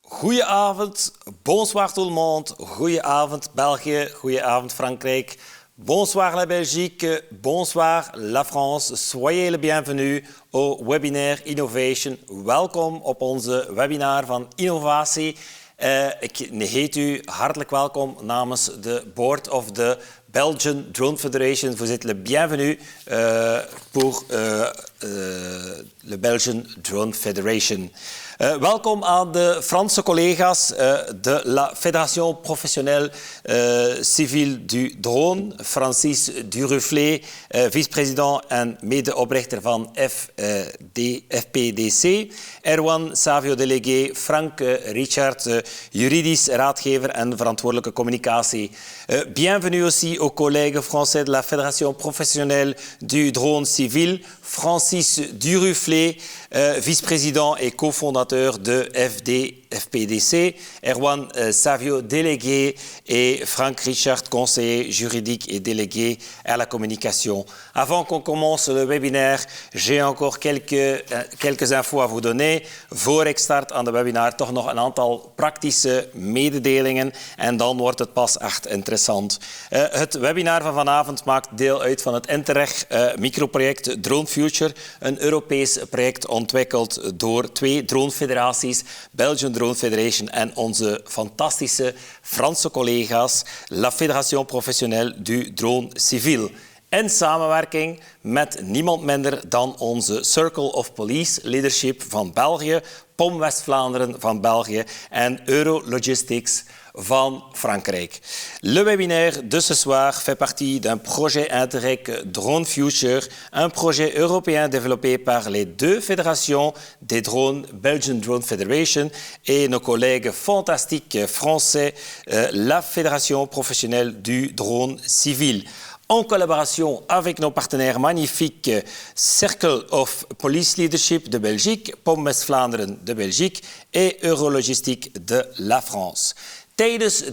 Goedenavond, bonsoir tout le monde, goedenavond België, goedenavond Frankrijk, bonsoir la Belgique, bonsoir la France. Soyez le bienvenue au webinaire Innovation. Welkom op onze webinar van Innovatie. Ik heet u hartelijk welkom namens de Board of the Belgian Drone Federation. Vous êtes le bienvenu pour le Belgian Drone Federation. Welkom aan de Franse collega's de la Fédération Professionnelle Civile du Drone, Francis Duruflé, vice-president en medeoprichter van FPDC, Erwan Savio Délégué, Frank Richard, juridisch raadgever en verantwoordelijke communicatie. Bienvenue aussi aux collègues français de la Fédération Professionnelle du Drone Civile, Francis Duruflé, vice-président et cofondateur de FPDC, Erwan Savio, délégué, et Frank Richard, conseiller juridique et délégué à la communication. Avant qu'on commence le webinaire, j'ai encore quelques infos à vous donner. Voor ik start aan de webinar toch nog een aantal praktische mededelingen en dan wordt het pas echt interessant. Het webinar van vanavond maakt deel uit van het INTERREG Microproject Drone Future, een Europees project ontwikkeld door 2 drone-federaties, Belgian Drone Federation en onze fantastische Franse collega's, la Fédération Professionnelle du Drone Civile. In samenwerking met niemand minder dan onze Circle of Police Leadership van België, POM West-Vlaanderen van België en Euralogistic van Frankrijk. Le webinaire de ce soir fait partie d'un projet INTERREG Drone Future, un projet européen développé par les 2 fédérations des drones, Belgian Drone Federation et nos collègues fantastiques français, la Fédération Professionnelle du Drone Civile. En collaboration avec nos partenaires magnifiques Circle of Police Leadership de Belgique, POM West-Vlaanderen de Belgique et Euralogistic de la France. Tijdens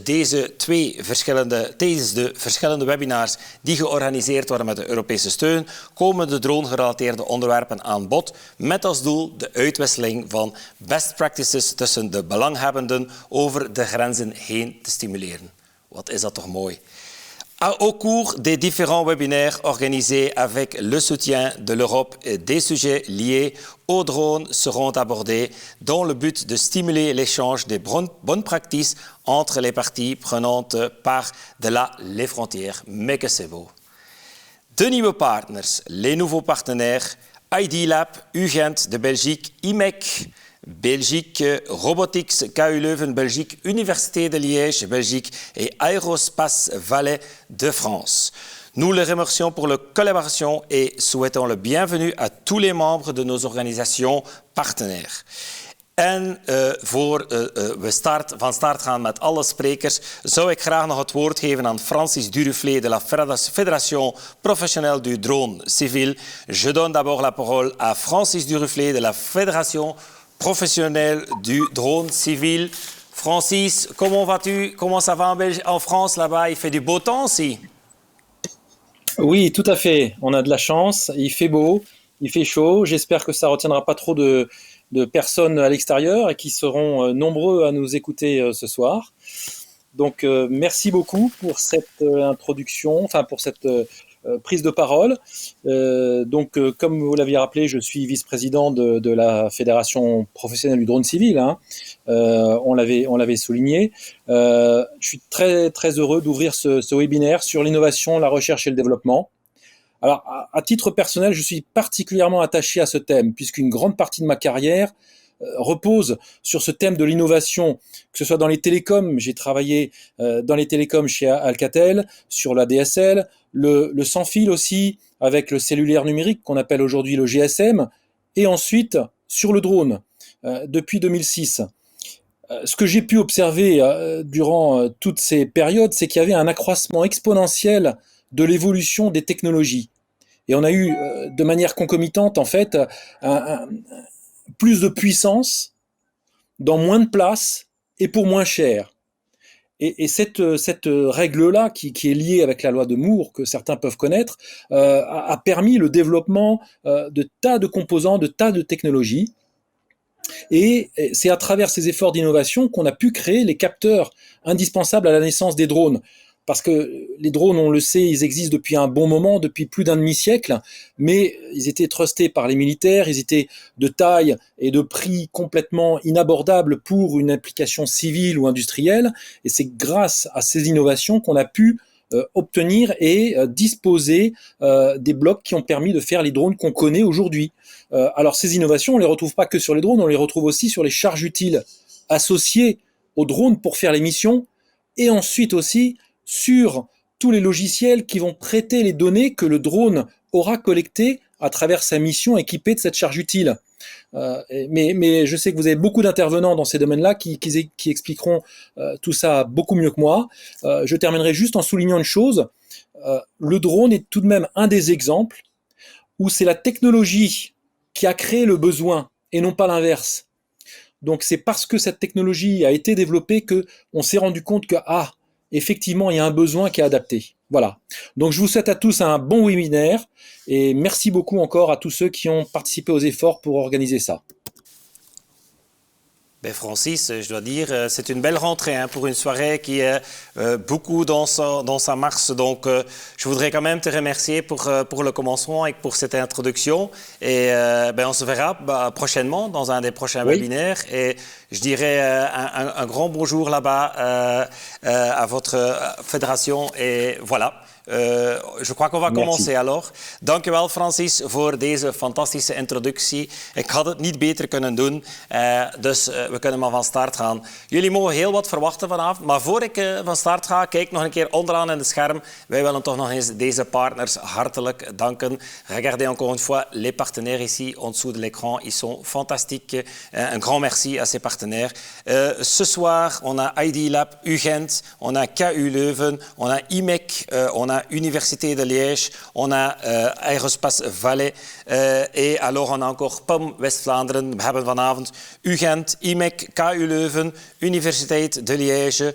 de verschillende webinars die georganiseerd worden met de Europese steun, komen de drone-gerelateerde onderwerpen aan bod met als doel de uitwisseling van best practices tussen de belanghebbenden over de grenzen heen te stimuleren. Wat is dat toch mooi? Au cours des différents webinaires organisés avec le soutien de l'Europe, des sujets liés aux drones seront abordés dans le but de stimuler l'échange des bonnes pratiques entre les parties prenantes par-delà les frontières. Mais que c'est beau. De nieuwe partners, les nouveaux partenaires, ID Lab, UGent de Belgique, IMEC, Belgique, Robotics, KU Leuven, Belgique, Université de Liège, Belgique et Aerospace Valais de France. Nous les remercions pour leur collaboration et souhaitons le bienvenue à tous les membres de nos organisations partenaires. En voor we van start gaan met alle sprekers, zou ik graag nog het woord geven aan Francis Duruflé de la Fédération Professionnelle du Drone Civile. Je donne d'abord la parole à Francis Duruflé de la Fédération Professionnelle du Drone Civile. Francis, comment vas-tu? Comment ça va en France là-bas? Il fait du beau temps aussi? Oui, tout à fait. On a de la chance. Il fait beau, il fait chaud. J'espère que ça ne retiendra pas trop de personnes à l'extérieur et qui seront nombreux à nous écouter ce soir. Donc, merci beaucoup pour cette introduction, pour cette prise de parole. Comme vous l'aviez rappelé, je suis vice-président de la Fédération Professionnelle du Drone Civile. On l'avait souligné. Je suis très, très heureux d'ouvrir ce webinaire sur l'innovation, la recherche et le développement. Alors, à titre personnel, je suis particulièrement attaché à ce thème, puisqu'une grande partie de ma carrière repose sur ce thème de l'innovation, que ce soit dans les télécoms. J'ai travaillé dans les télécoms chez Alcatel, sur la DSL, le sans-fil aussi, avec le cellulaire numérique qu'on appelle aujourd'hui le GSM, et ensuite sur le drone, depuis 2006. Ce que j'ai pu observer durant toutes ces périodes, c'est qu'il y avait un accroissement exponentiel de l'évolution des technologies. Et on a eu, de manière concomitante, en fait, plus de puissance dans moins de place et pour moins cher. Et cette règle-là, qui est liée avec la loi de Moore, que certains peuvent connaître, a permis le développement de tas de composants, de tas de technologies. Et c'est à travers ces efforts d'innovation qu'on a pu créer les capteurs indispensables à la naissance des drones. Parce que les drones, on le sait, ils existent depuis un bon moment, depuis plus d'un demi-siècle, mais ils étaient trustés par les militaires, ils étaient de taille et de prix complètement inabordables pour une application civile ou industrielle, et c'est grâce à ces innovations qu'on a pu obtenir et disposer des blocs qui ont permis de faire les drones qu'on connaît aujourd'hui. Alors ces innovations, on les retrouve pas que sur les drones, on les retrouve aussi sur les charges utiles associées aux drones pour faire les missions, et ensuite aussi sur tous les logiciels qui vont traiter les données que le drone aura collectées à travers sa mission équipée de cette charge utile. Mais je sais que vous avez beaucoup d'intervenants dans ces domaines-là qui expliqueront tout ça beaucoup mieux que moi. Je terminerai juste en soulignant une chose. Le drone est tout de même un des exemples où c'est la technologie qui a créé le besoin et non pas l'inverse. Donc c'est parce que cette technologie a été développée qu'on s'est rendu compte que effectivement, il y a un besoin qui est adapté. Voilà. Donc, je vous souhaite à tous un bon webinaire et merci beaucoup encore à tous ceux qui ont participé aux efforts pour organiser ça. Ben Francis, je dois dire, c'est une belle rentrée pour une soirée qui est beaucoup dans sa marche. Donc, je voudrais quand même te remercier pour le commencement et pour cette introduction. Et on se verra prochainement dans un des prochains webinaires. Et je dirais un grand bonjour là-bas à votre fédération. Et voilà. Je crois qu'on va commencer alors. Dank u wel, Francis, voor deze fantastische introductie. Ik had het niet beter kunnen doen, dus we kunnen maar van start gaan. Jullie mogen heel wat verwachten vanavond, maar voor ik van start ga, kijk nog een keer onderaan in het scherm. Wij willen toch nog eens deze partners hartelijk danken. Regardez encore une fois les partenaires ici, en dessous de l'écran. Ils sont fantastiques. Un grand merci à ces partenaires. Ce soir, on a ID Lab UGent, on a KU Leuven, on a IMEC, on a Université de Liège, on a Aerospace Valais et alors on a encore POM West-Vlaanderen. We hebben vanavond UGent, IMEC, KU Leuven, Universiteit de Liège,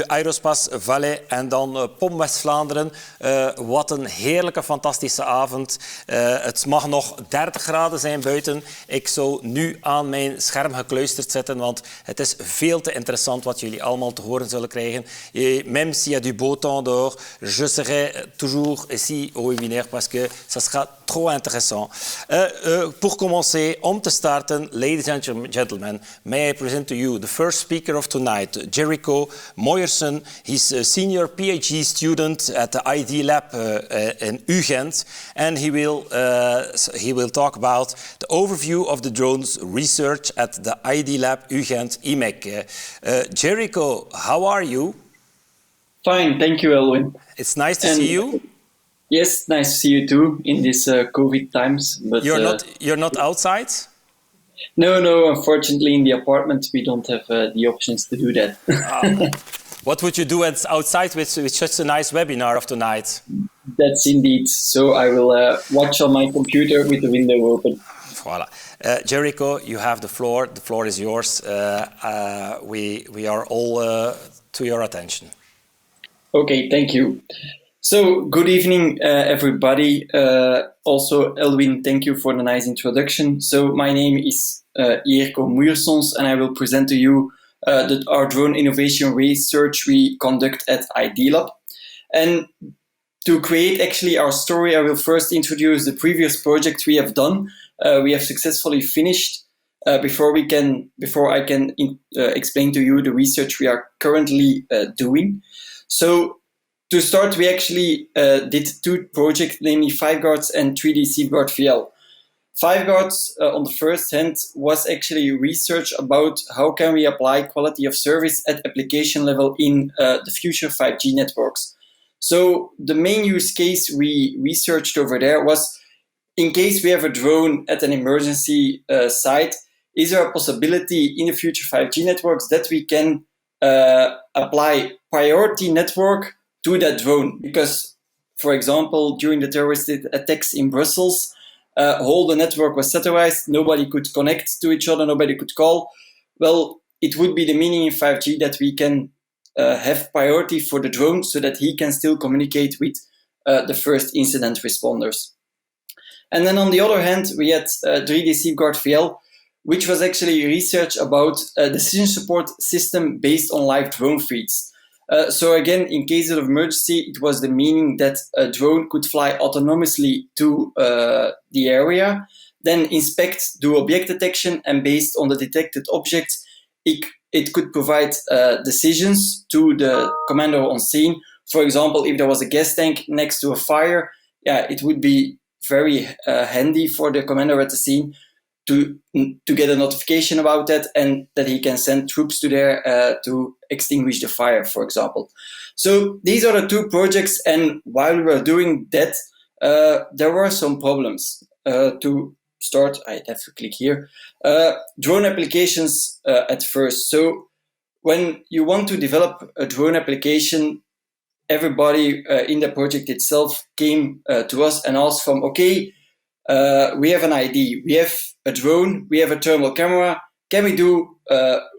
Aerospace Valais en dan POM West-Vlaanderen. Wat een heerlijke, fantastische avond. Het mag nog 30 graden zijn buiten. Ik zou nu aan mijn scherm gekluisterd zitten, want het is veel te interessant wat jullie allemaal te horen zullen krijgen. Et même s'il y a du beau temps dehors, je serai toujours ici au webinaire parce que ça sera trop intéressant. Pour commencer, om te starten, ladies and gentlemen, may I present to you the first speaker of tonight, Jericho Moyerson. He's a senior PhD student at the ID Lab in UGent, and he will talk about the overview of the drones research at the ID Lab UGent IMEC. Jericho, how are you? Fine, thank you, Elwin. It's nice to see you. Yes, nice to see you too in these COVID times. But you're not outside? No. Unfortunately, in the apartment, we don't have the options to do that. What would you do outside with such a nice webinar of tonight? That's indeed. So I will watch on my computer with the window open. Voilà. Jericho, you have the floor. The floor is yours. We are all to your attention. Okay, thank you. So, good evening, everybody. Also, Elwin, thank you for the nice introduction. So, my name is Jericho Moyersons, and I will present to you our drone innovation research we conduct at ID Lab. And to create actually our story, I will first introduce the previous project we have done. We have successfully finished before I can explain to you the research we are currently doing. So to start, we actually did two projects, namely 5Guards and 3D Safeguard VL. 5Guards, on the first hand, was actually research about how can we apply quality of service at application level in the future 5G networks. So the main use case we researched over there was, in case we have a drone at an emergency site, is there a possibility in the future 5G networks that we can apply priority network to that drone? Because, for example, during the terrorist attacks in Brussels, all the network was satellited, nobody could connect to each other, nobody could call. Well, it would be the meaning in 5G that we can have priority for the drone so that he can still communicate with the first incident responders. And then on the other hand, we had 3D Safeguard VL, which was actually research about a decision support system based on live drone feeds. So again, in case of emergency, it was the meaning that a drone could fly autonomously to the area, then inspect, do object detection, and based on the detected objects, it could provide decisions to the commander on scene. For example, if there was a gas tank next to a fire, it would be very handy for the commander at the scene to get a notification about that, and that he can send troops to there to extinguish the fire, for example. So these are the two projects, and while we were doing that, there were some problems. To start, I have to click here. Drone applications at first. So when you want to develop a drone application, everybody in the project itself came to us and asked from, okay, we have an ID, we have a drone, we have a thermal camera, can we do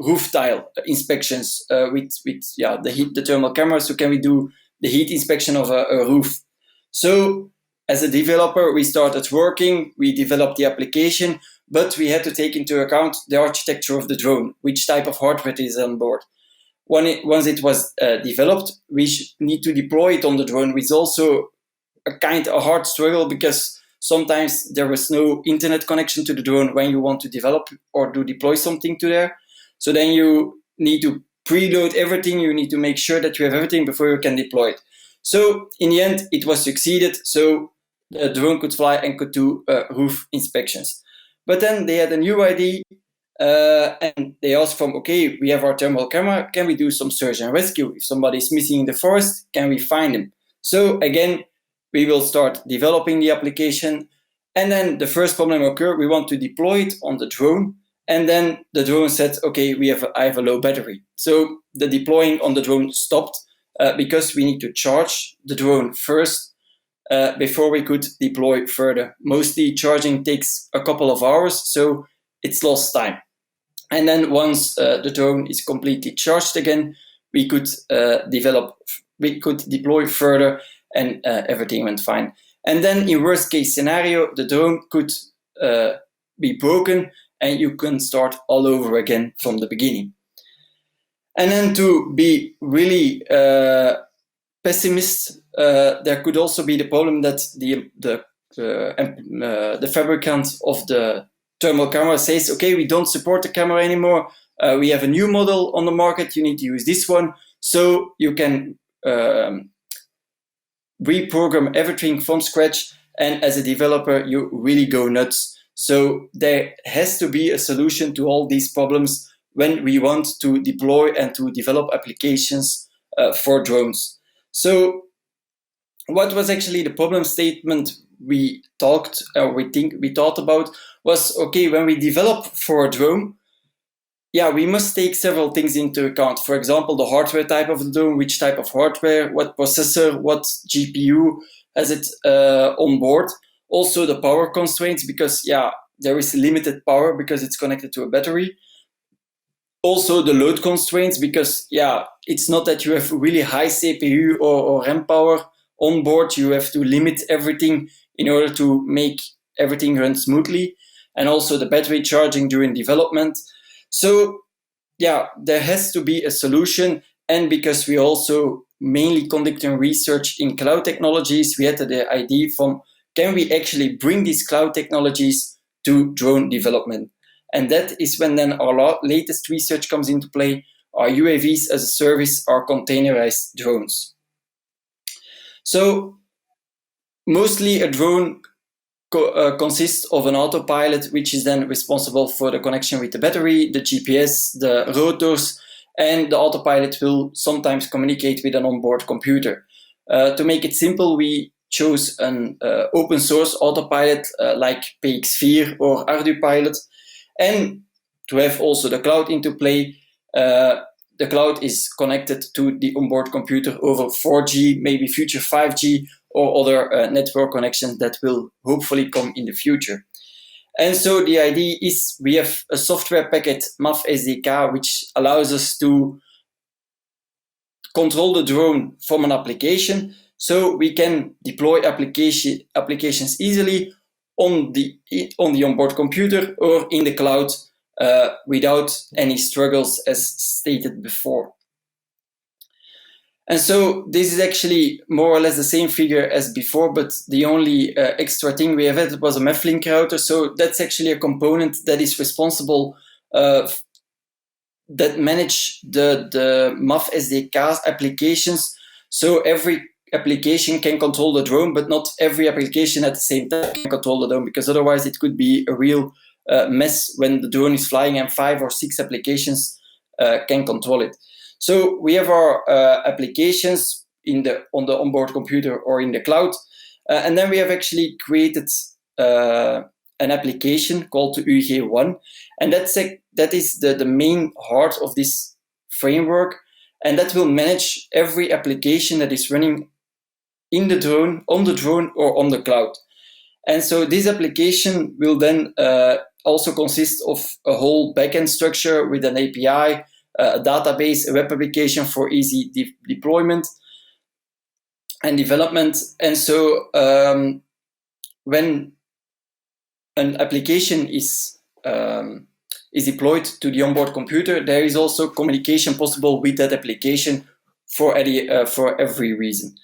roof tile inspections with the thermal camera, so can we do the heat inspection of a roof? So as a developer, we started working, we developed the application, but we had to take into account the architecture of the drone, which type of hardware is on board. Once it was developed, we need to deploy it on the drone, which is also a hard struggle, because sometimes there was no internet connection to the drone when you want to develop or to deploy something to there. So then you need to preload everything, you need to make sure that you have everything before you can deploy it. So in the end, it was succeeded, so the drone could fly and could do roof inspections. But then they had a new idea, and they asked from, okay, we have our thermal camera, can we do some search and rescue? If somebody is missing in the forest, can we find him? So again, we will start developing the application, and then the first problem occurred. We want to deploy it on the drone, and then the drone said, okay, I have a low battery. So the deploying on the drone stopped because we need to charge the drone first before we could deploy further. Mostly charging takes a couple of hours, so it's lost time. And then once the drone is completely charged again, we could deploy further, and everything went fine. And then in worst case scenario, the drone could be broken, and you can start all over again from the beginning. And then to be really pessimist, there could also be the problem that the fabricant of the thermal camera says, okay, we don't support the camera anymore. We have a new model on the market. You need to use this one. So you can reprogram everything from scratch. And as a developer, you really go nuts. So there has to be a solution to all these problems when we want to deploy and to develop applications for drones. So what was actually the problem statement we thought about was, okay, when we develop for a drone, we must take several things into account. For example, the hardware type of the drone, which type of hardware, what processor, what GPU has it on board. Also the power constraints, because there is limited power because it's connected to a battery. Also the load constraints, because it's not that you have really high CPU or RAM power on board. You have to limit everything in order to make everything run smoothly. And also the battery charging during development. So there has to be a solution. And because we also mainly conducting research in cloud technologies, we had the idea from, can we actually bring these cloud technologies to drone development? And that is when then our latest research comes into play, our UAVs as a service, our containerized drones. So mostly a drone consists of an autopilot, which is then responsible for the connection with the battery, the GPS, the rotors, and the autopilot will sometimes communicate with an onboard computer. To make it simple, we chose an open source autopilot like PXVR or ArduPilot. And to have also the cloud into play, the cloud is connected to the onboard computer over 4G, maybe future 5G, or other network connections that will hopefully come in the future. And so the idea is we have a software packet, MAF SDK, which allows us to control the drone from an application. So we can deploy applications easily on the onboard computer or in the cloud without any struggles as stated before. And so this is actually more or less the same figure as before, but the only extra thing we have had was a MEF-link router. So that's actually a component that is responsible that manage the MAF SDK applications. So every application can control the drone, but not every application at the same time can control the drone, because otherwise it could be a real mess when the drone is flying and 5 or 6 applications can control it. So we have our applications on the onboard computer or in the cloud, and then we have actually created an application called the UG1, and that is the main heart of this framework, and that will manage every application that is running in the drone, on the drone, or on the cloud. And so this application will then also consist of a whole backend structure with an API, a database, a web application for easy deployment and development. And so when an application is deployed to the onboard computer, there is also communication possible with that application for every reason.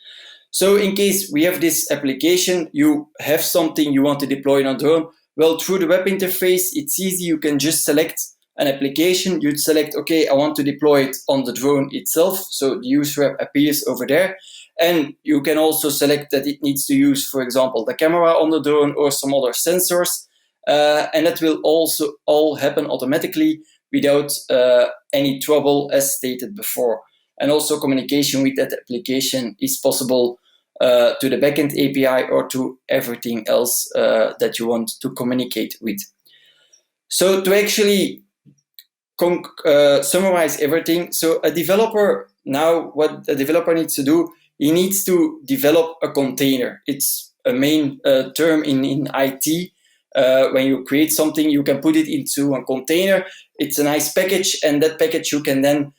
So in case we have this application, you have something you want to deploy on a drone, well, through the web interface, it's easy. You can just select an application. You'd select, okay, I want to deploy it on the drone itself. So the user app appears over there. And you can also select that it needs to use, for example, the camera on the drone or some other sensors. And that will also all happen automatically without any trouble, as stated before. And also communication with that application is possible to the backend API or to everything else that you want to communicate with. So to actually summarize everything, so a developer, now what a developer needs to do, he needs to develop a container. It's a main term in IT. When you create something, you can put it into a container. It's a nice package, and that package you can then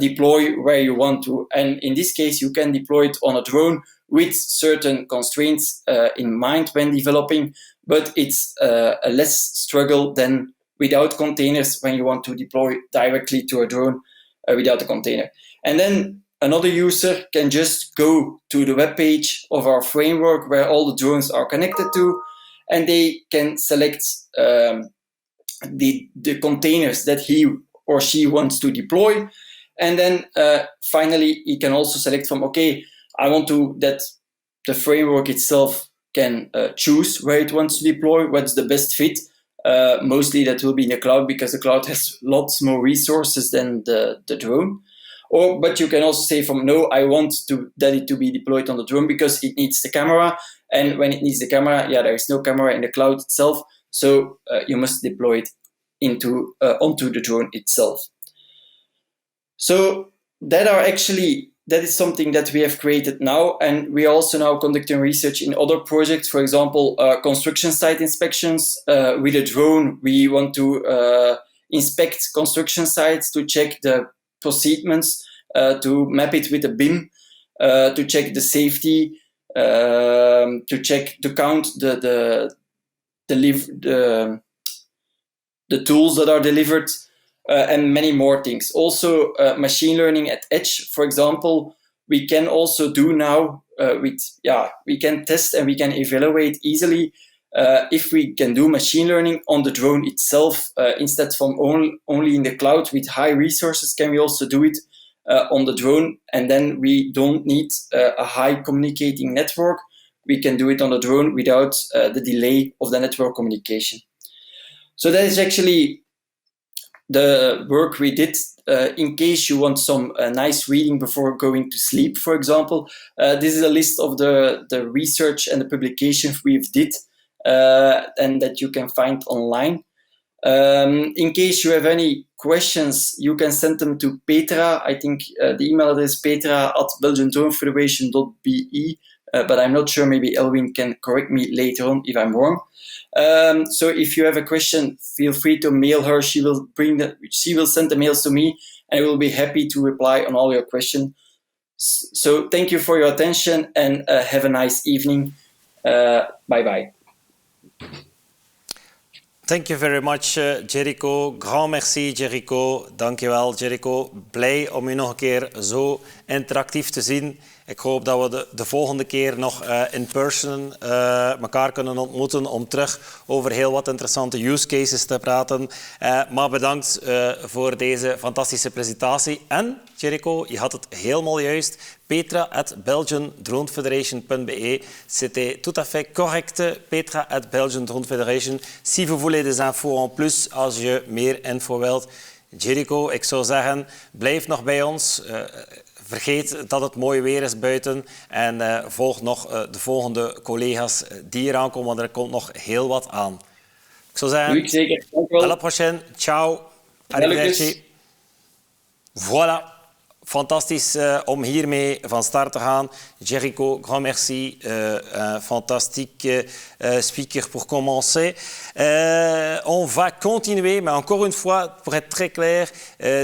deploy where you want to. And in this case, you can deploy it on a drone with certain constraints in mind when developing, but it's a less struggle than without containers when you want to deploy directly to a drone without a container. And then another user can just go to the web page of our framework where all the drones are connected to, and they can select the containers that he or she wants to deploy. And then finally, he can also select from, okay, I want to that the framework itself can choose where it wants to deploy, what's the best fit. Mostly that will be in the cloud, because the cloud has lots more resources than the drone. But you can also say from, no, I want that it to be deployed on the drone because it needs the camera. And when it needs the camera, there is no camera in the cloud itself. So you must deploy it onto the drone itself. So that is something that we have created now, and we are also now conducting research in other projects. For example, construction site inspections with a drone. We want to inspect construction sites to check the procedures, to map it with a BIM, to check the safety, to count the tools that are delivered. And many more things. Also, machine learning at edge, for example, we can also do now we can test and we can evaluate easily if we can do machine learning on the drone itself instead from only in the cloud with high resources. Can we also do it on the drone? And then we don't need a high communicating network. We can do it on the drone without the delay of the network communication. So that is actually the work we did. In case you want some nice reading before going to sleep, for example, this is a list of the research and the publications we've did and that you can find online. In case you have any questions, you can send them to Petra. I think the email address is petra@belgiandronefederation.be, but I'm not sure. Maybe Elwin can correct me later on if I'm wrong. So if you have a question, feel free to mail her. She will send the mails to me, and I will be happy to reply on all your questions. So thank you for your attention, and have a nice evening. Bye-bye. Thank you very much, Jericho. Grand merci, Jericho. Dankjewel, Jericho. Blij om u nog een keer zo interactief te zien. Ik hoop dat we de volgende keer nog in person elkaar kunnen ontmoeten om terug over heel wat interessante use cases te praten. Maar bedankt voor deze fantastische presentatie. En, Jericho, je had het helemaal juist. petra@belgiandronefederation.be. C'était tout à fait correct. Petra@Belgian Drone Federation. Si vous voulez des infos en plus, als je meer info wilt. Jericho, ik zou zeggen, blijf nog bij ons. Vergeet dat het mooi weer is buiten en volg nog de volgende collega's die eraan komen, want er komt nog heel wat aan. Ik zou zeggen, Doe ik zeker. Dank u wel. à la prochaine. Ciao. Arrivederci. Voilà. Fantastisch om hiermee van start te gaan. Jericho, grand merci. Fantastique speaker pour commencer. On va continuer, mais encore une fois, pour être très clair,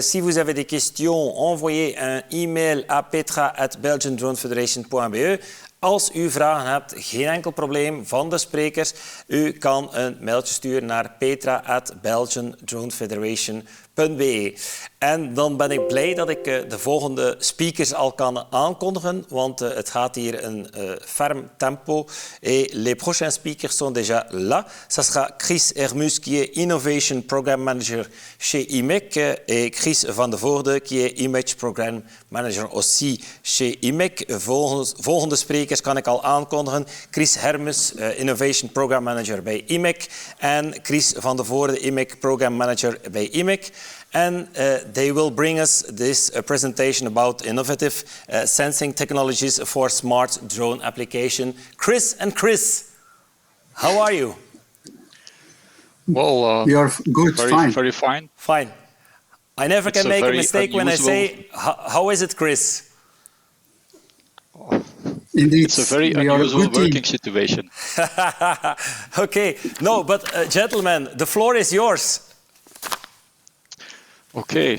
si vous avez des questions, envoyez un email à petra@belgiandronefederation.be. Als u vragen hebt, geen enkel probleem van de sprekers. U kan een mailtje sturen naar petra@belgiandronefederation.be. En dan ben ik blij dat ik de volgende speakers al kan aankondigen, want het gaat hier een ferm tempo. Et les prochains speakers sont déjà là. Ça sera Chris Hermus, qui est Innovation Program Manager chez IMEC, et Chris van de Voorde, qui est Image Program Manager aussi chez IMEC. Volgende sprekers kan ik al aankondigen. Chris Hermes, Innovation Program Manager bij IMEC, en Chris van de Voorde, IMEC Program Manager bij IMEC. And they will bring us this presentation about innovative sensing technologies for smart drone application. Chris and Chris, how are you? Well, we are good, fine. Very fine. Fine. I never can make a mistake when I say, how is it, Chris? Indeed, it's a very unusual working situation. Okay, no, but gentlemen, the floor is yours. Oké,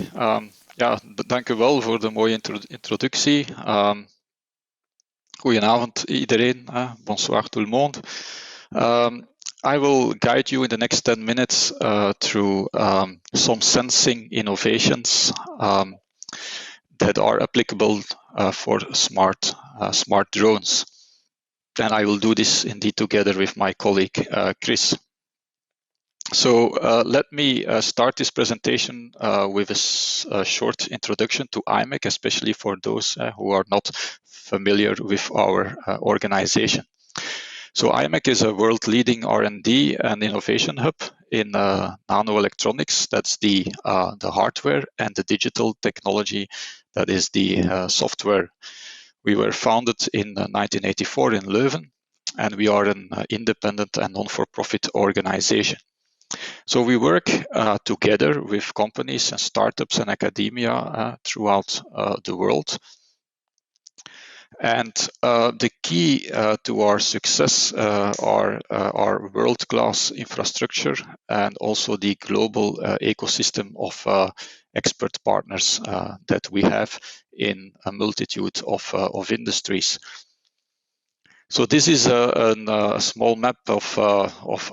ja, dank u wel voor de mooie introductie. Goedenavond iedereen, bonsoir tout le monde. I will guide you in the next 10 minutes through some sensing innovations that are applicable for smart drones. And I will do this indeed together with my colleague Chris. So let me start this presentation with a short introduction to IMEC, especially for those who are not familiar with our organization. So IMEC is a world-leading R&D and innovation hub in nanoelectronics. That's the hardware, and the digital technology, that is the software. We were founded in 1984 in Leuven, and we are an independent and non-for-profit organization. So we work together with companies and startups and academia throughout the world. And the key to our success are our world-class infrastructure and also the global ecosystem of expert partners that we have in a multitude of industries. So this is a small map of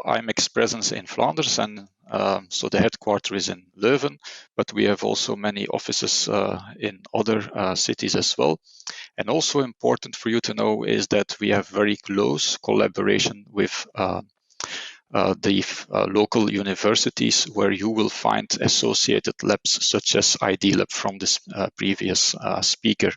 IMEC's presence in Flanders, and so the headquarters is in Leuven, but we have also many offices in other cities as well. And also important for you to know is that we have very close collaboration with the local universities, where you will find associated labs such as ID Lab from this previous speaker.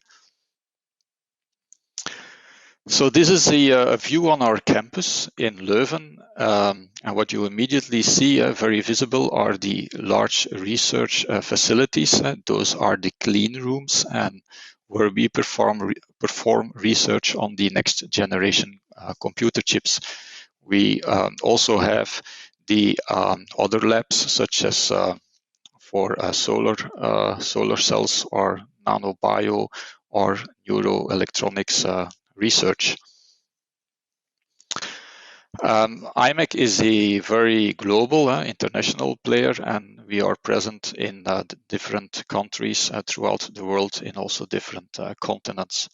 So this is a view on our campus in Leuven, and what you immediately see very visible are the large research facilities. Those are the clean rooms, and where we perform research on the next generation computer chips. We also have the other labs, such as for solar cells or nanobio or neuroelectronics research. IMEC is a very global, international player, and we are present in different countries throughout the world, in also different continents.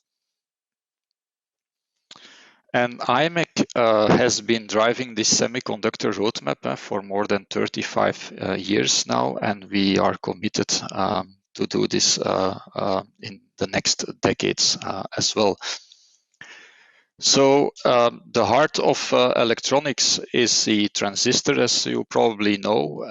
And IMEC has been driving this semiconductor roadmap for more than 35 years now, and we are committed to do this in the next decades as well. So the heart of electronics is the transistor, as you probably know,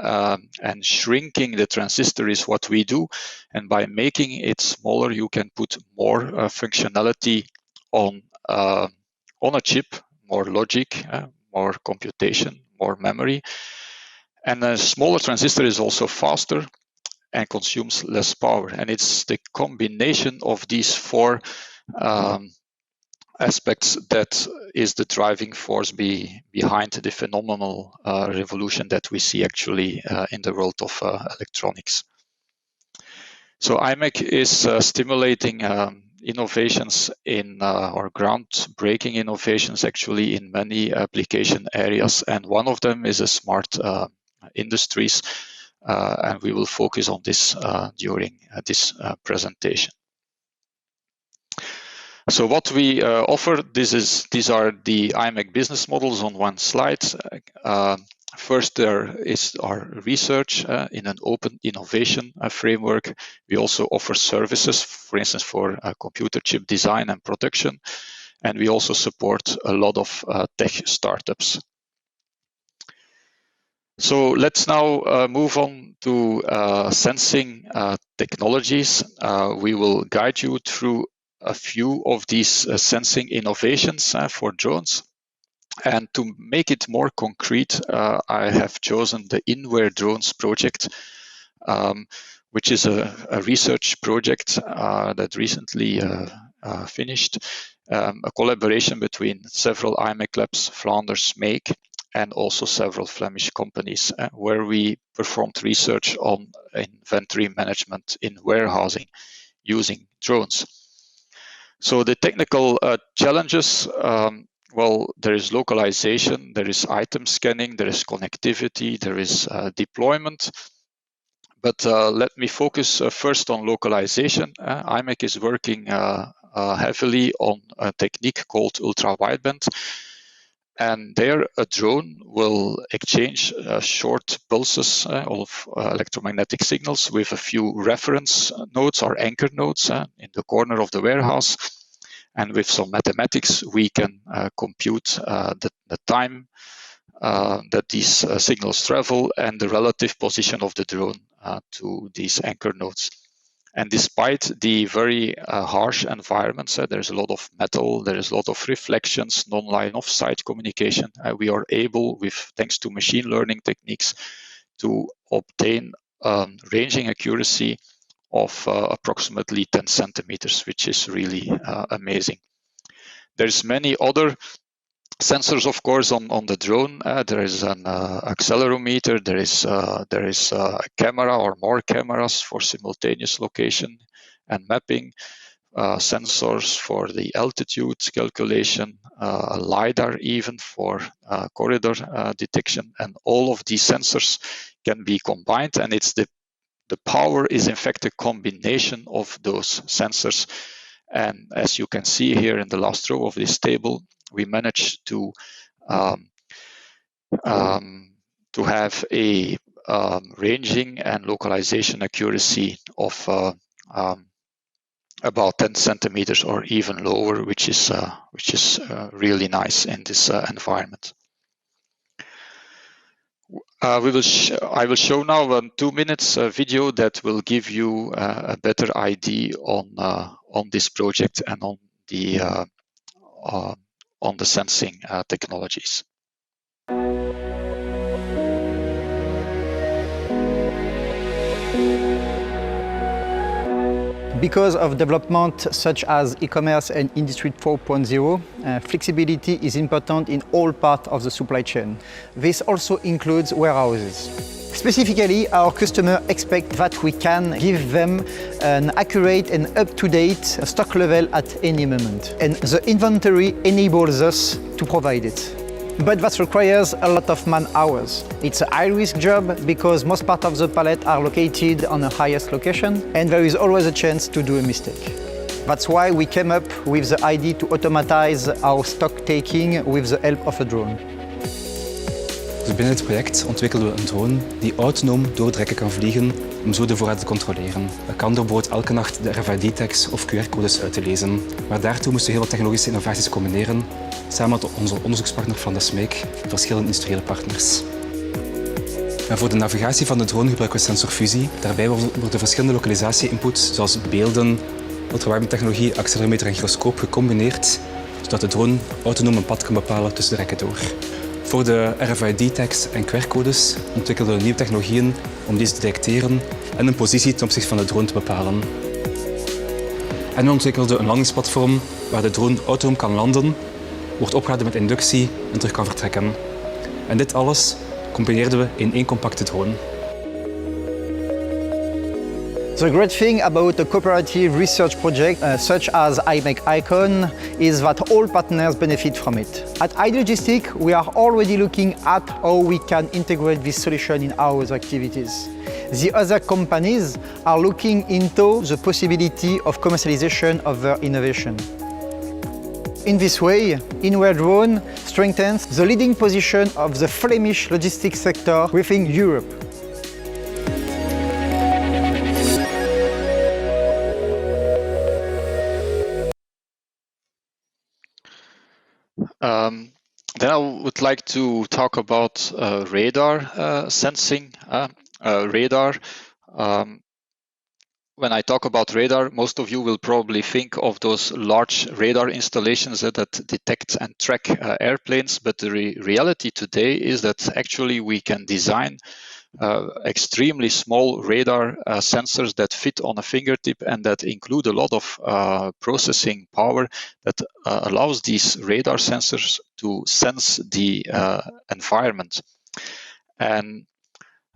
and shrinking the transistor is what we do. And by making it smaller, you can put more functionality on a chip, more logic, more computation, more memory. And a smaller transistor is also faster and consumes less power. And it's the combination of these four aspects that is the driving force behind the phenomenal revolution that we see actually in the world of electronics. So IMEC is stimulating innovations or groundbreaking innovations actually in many application areas, and one of them is a smart industries, and we will focus on this during this presentation. So what we offer, these are the IMEC business models on one slide. First, there is our research in an open innovation framework. We also offer services, for instance, for computer chip design and production. And we also support a lot of tech startups. So let's now move on to sensing technologies. We will guide you through a few of these sensing innovations for drones. And to make it more concrete, I have chosen the In-Where Drones project, which is a research project that recently finished, a collaboration between several IMEC labs, Flanders, Make, and also several Flemish companies, where we performed research on inventory management in warehousing using drones. So the technical challenges, well, there is localization, there is item scanning, there is connectivity, there is deployment. But let me focus first on localization. IMEC is working heavily on a technique called ultra-wideband. And there a drone will exchange short pulses of electromagnetic signals with a few reference nodes or anchor nodes in the corner of the warehouse. And with some mathematics, we can compute the time that these signals travel and the relative position of the drone to these anchor nodes. And despite the very harsh environments, there's a lot of metal, there is a lot of reflections, non-line of sight communication. We are able, thanks to machine learning techniques, to obtain ranging accuracy of approximately 10 centimeters, which is really amazing. There's many other sensors, of course, on the drone. There is an accelerometer, there is a camera or more cameras for simultaneous location and mapping, sensors for the altitude calculation, a LiDAR even for corridor detection, and all of these sensors can be combined, and the power is in fact a combination of those sensors. And as you can see here in the last row of this table, we managed to have a ranging and localization accuracy of about 10 centimeters or even lower, which is really nice in this environment. I will show now a 2 minutes video that will give you a better idea on this project and on the sensing technologies. Because of development such as e-commerce and Industry 4.0, flexibility is important in all parts of the supply chain. This also includes warehouses. Specifically, our customers expect that we can give them an accurate and up-to-date stock level at any moment. And the inventory enables us to provide it. But that requires a lot of man hours. It's a high-risk job because most parts of the pallet are located on the highest location, and there is always a chance to do a mistake. That's why we came up with the idea to automatize our stock taking with the help of a drone. Dus binnen het project ontwikkelden we een drone die autonoom door het rekken kan vliegen om zo de voorraad te controleren. Dat kan door bijvoorbeeld elke nacht de RFID-tags of QR-codes uit te lezen. Maar daartoe moesten we heel wat technologische innovaties combineren, samen met onze onderzoekspartner van de SMEC en verschillende industriële partners. En voor de navigatie van de drone gebruiken we sensorfusie. Daarbij worden verschillende lokalisatie-inputs, zoals beelden, ultrawarmtechnologie, accelerometer en gyroscoop gecombineerd, zodat de drone autonoom een pad kan bepalen tussen de rekken door. Voor de RFID-tags en QR-codes ontwikkelden we nieuwe technologieën om deze te detecteren en een positie ten opzichte van de drone te bepalen. En we ontwikkelden een landingsplatform waar de drone autonoom kan landen, wordt opgeladen met inductie en terug kan vertrekken. En dit alles combineerden we in één compacte drone. The great thing about a cooperative research project such as IMEC ICON is that all partners benefit from it. At Euralogistic, we are already looking at how we can integrate this solution in our activities. The other companies are looking into the possibility of commercialization of their innovation. In this way, Innovatie drone strengthens the leading position of the Flemish logistics sector within Europe. Then I would like to talk about radar sensing. Radar. When I talk about radar, most of you will probably think of those large radar installations that detect and track airplanes, but the reality today is that actually we can design extremely small radar sensors that fit on a fingertip and that include a lot of processing power that allows these radar sensors to sense the environment. And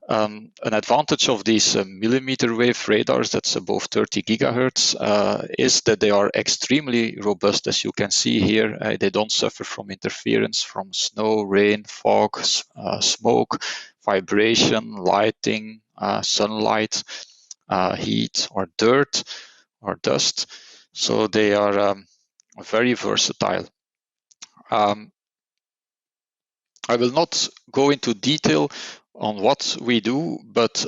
an advantage of these millimeter wave radars, that's above 30 gigahertz, is that they are extremely robust. As you can see here, they don't suffer from interference from snow, rain, fog, smoke, vibration, lighting, sunlight, heat, or dirt, or dust. So they are very versatile. I will not go into detail on what we do, but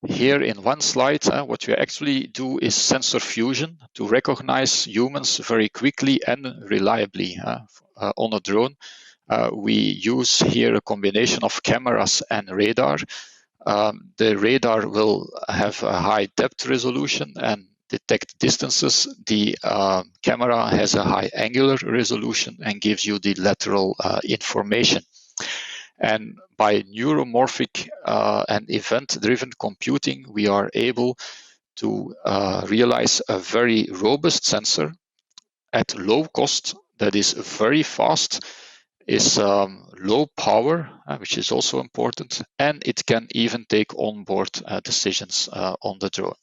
here in one slide, what we actually do is sensor fusion to recognize humans very quickly and reliably on a drone. We use here a combination of cameras and radar. The radar will have a high depth resolution and detect distances. The camera has a high angular resolution and gives you the lateral information. And by neuromorphic and event-driven computing, we are able to realize a very robust sensor at low cost that is very fast, is low power, which is also important, and it can even take onboard decisions on the drone.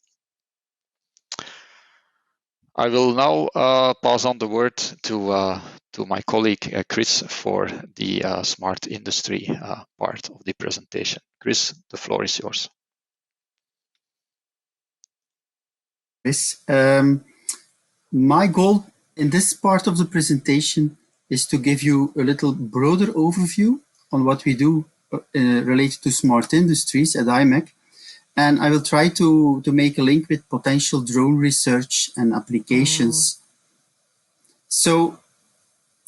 I will now pass on the word to my colleague Chris for the smart industry part of the presentation. Chris, the floor is yours. Chris, my goal in this part of the presentation is to give you a little broader overview on what we do related to smart industries at IMEC. And I will try to make a link with potential drone research and applications. So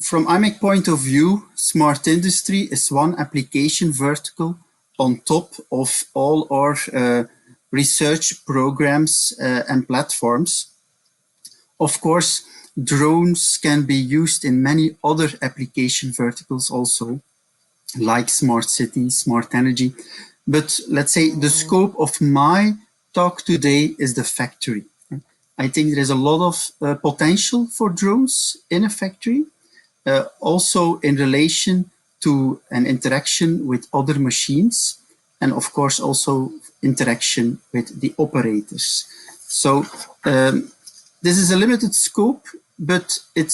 from IMEC point of view, smart industry is one application vertical on top of all our research programs and platforms. Of course, drones can be used in many other application verticals also, like smart cities, smart energy. But let's say the scope of my talk today is the factory. I think there is a lot of potential for drones in a factory, also in relation to an interaction with other machines, and of course also interaction with the operators. So this is a limited scope, but it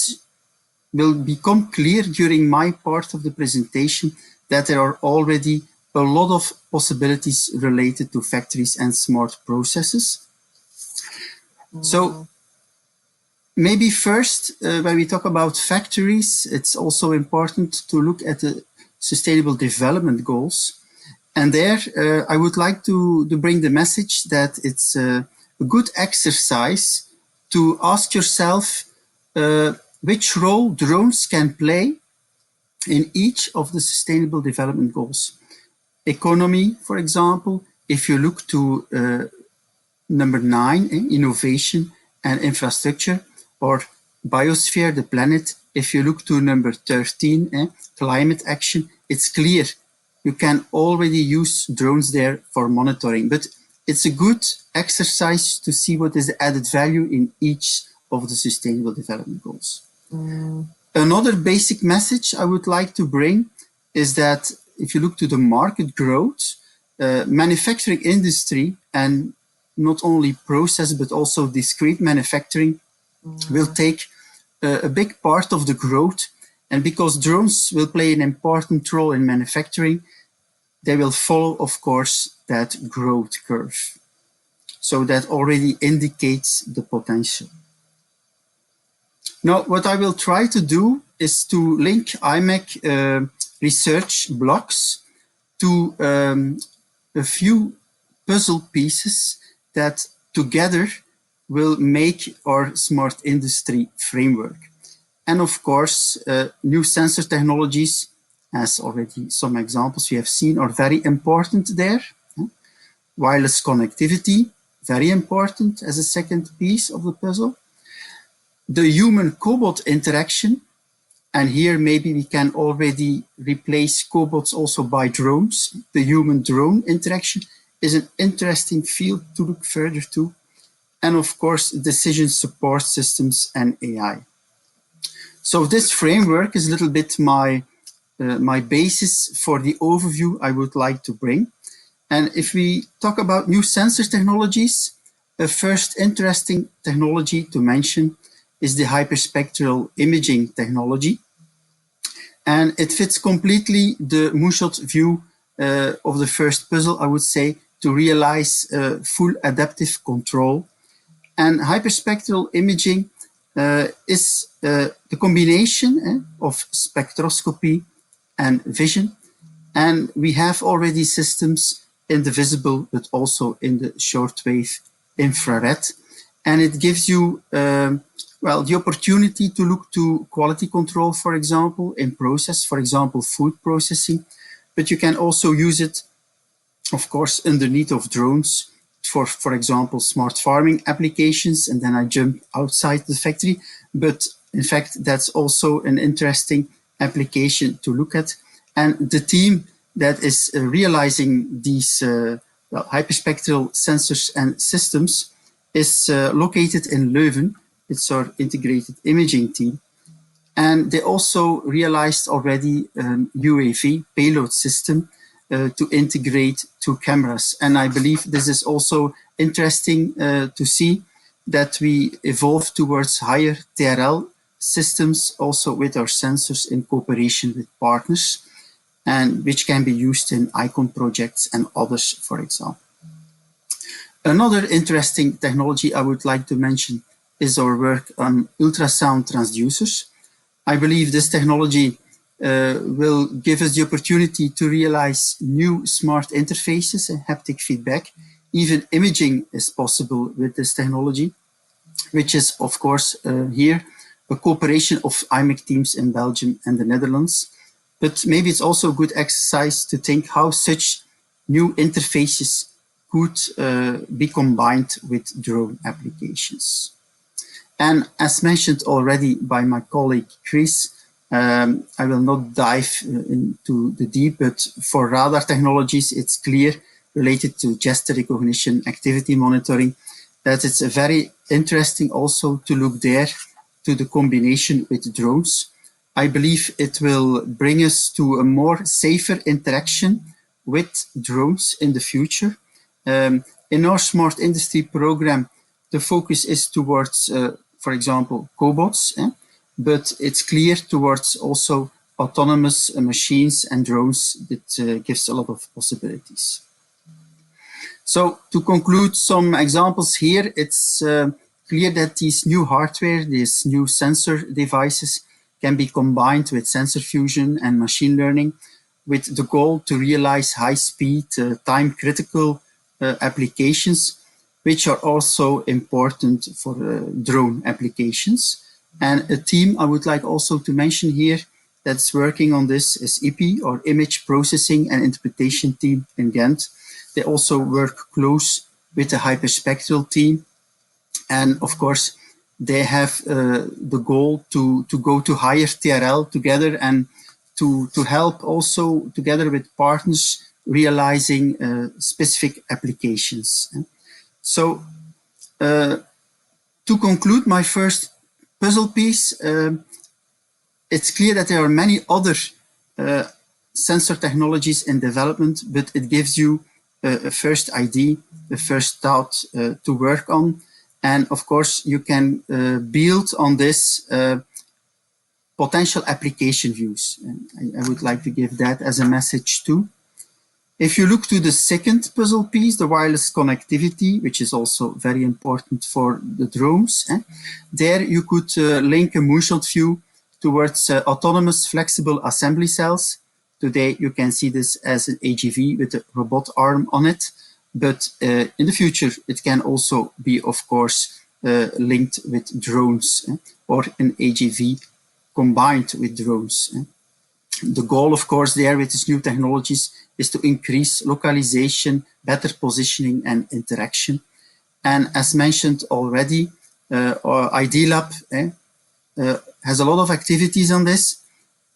will become clear during my part of the presentation that there are already a lot of possibilities related to factories and smart processes. So Maybe first, when we talk about factories, it's also important to look at the Sustainable Development Goals. And there, I would like to bring the message that it's a good exercise to ask yourself which role drones can play in each of the Sustainable Development Goals. Economy, for example, if you look to number 9, innovation and infrastructure, or biosphere, the planet, if you look to number 13, climate action, it's clear you can already use drones there for monitoring, but it's a good exercise to see what is the added value in each of the Sustainable Development Goals. Another basic message I would like to bring is that if you look to the market growth, manufacturing industry, and not only process but also discrete manufacturing, will take a big part of the growth. And because drones will play an important role in manufacturing, they will follow, of course, that growth curve. So that already indicates the potential. Now, what I will try to do is to link IMEC research blocks to a few puzzle pieces that together will make our smart industry framework. And of course, new sensor technologies, as already some examples we have seen, are very important there. Wireless connectivity, very important as a second piece of the puzzle. The human-cobot interaction, and here maybe we can already replace cobots also by drones. The human-drone interaction is an interesting field to look further to. And of course, decision support systems and AI. So this framework is a little bit my basis for the overview I would like to bring. And if we talk about new sensor technologies, a first interesting technology to mention is the hyperspectral imaging technology. And it fits completely the moonshot view of the first puzzle, I would say, to realize full adaptive control. And hyperspectral imaging is the combination of spectroscopy and vision. And we have already systems in the visible, but also in the shortwave infrared. And it gives you well, the opportunity to look to quality control, for example, in process, for example, food processing. But you can also use it, of course, underneath of drones for example, smart farming applications. And then I jump outside the factory. But in fact, that's also an interesting application to look at. And the team that is realizing these well, hyperspectral sensors and systems is located in Leuven. It's our integrated imaging team. And they also realized already an UAV payload system to integrate two cameras. And I believe this is also interesting to see that we evolve towards higher TRL systems also with our sensors in cooperation with partners, and which can be used in ICON projects and others, for example. Another interesting technology I would like to mention is our work on ultrasound transducers. I believe this technology will give us the opportunity to realize new smart interfaces and haptic feedback. Even imaging is possible with this technology, which is, of course, here a cooperation of IMEC teams in Belgium and the Netherlands. But maybe it's also a good exercise to think how such new interfaces could be combined with drone applications. And as mentioned already by my colleague Chris, I will not dive into the deep, but for radar technologies, it's clear related to gesture recognition, activity monitoring, that it's very interesting also to look there to the combination with drones. I believe it will bring us to a more safer interaction with drones in the future. In our smart industry program, the focus is towards, for example, cobots, but it's clear towards also autonomous machines and drones that gives a lot of possibilities. So to conclude some examples here, it's clear that these new hardware, these new sensor devices can be combined with sensor fusion and machine learning with the goal to realize high-speed, time-critical applications, which are also important for drone applications. And a team I would like also to mention here that's working on this is IPI, or Image Processing and Interpretation Team in Ghent. They also work close with the hyperspectral team. And of course, they have the goal to go to higher TRL together and to help also together with partners realizing specific applications. So to conclude my first puzzle piece, it's clear that there are many other sensor technologies in development, but it gives you a first idea, the first thought to work on. And of course, you can build on this potential application views. And I would like to give that as a message too. If you look to the second puzzle piece, the wireless connectivity, which is also very important for the drones, there you could link a moonshot view towards autonomous flexible assembly cells. Today you can see this as an AGV with a robot arm on it, but in the future it can also be, of course, linked with drones or an AGV combined with drones. The goal, of course, there with these new technologies is to increase localization, better positioning and interaction. And as mentioned already, our ID Lab has a lot of activities on this.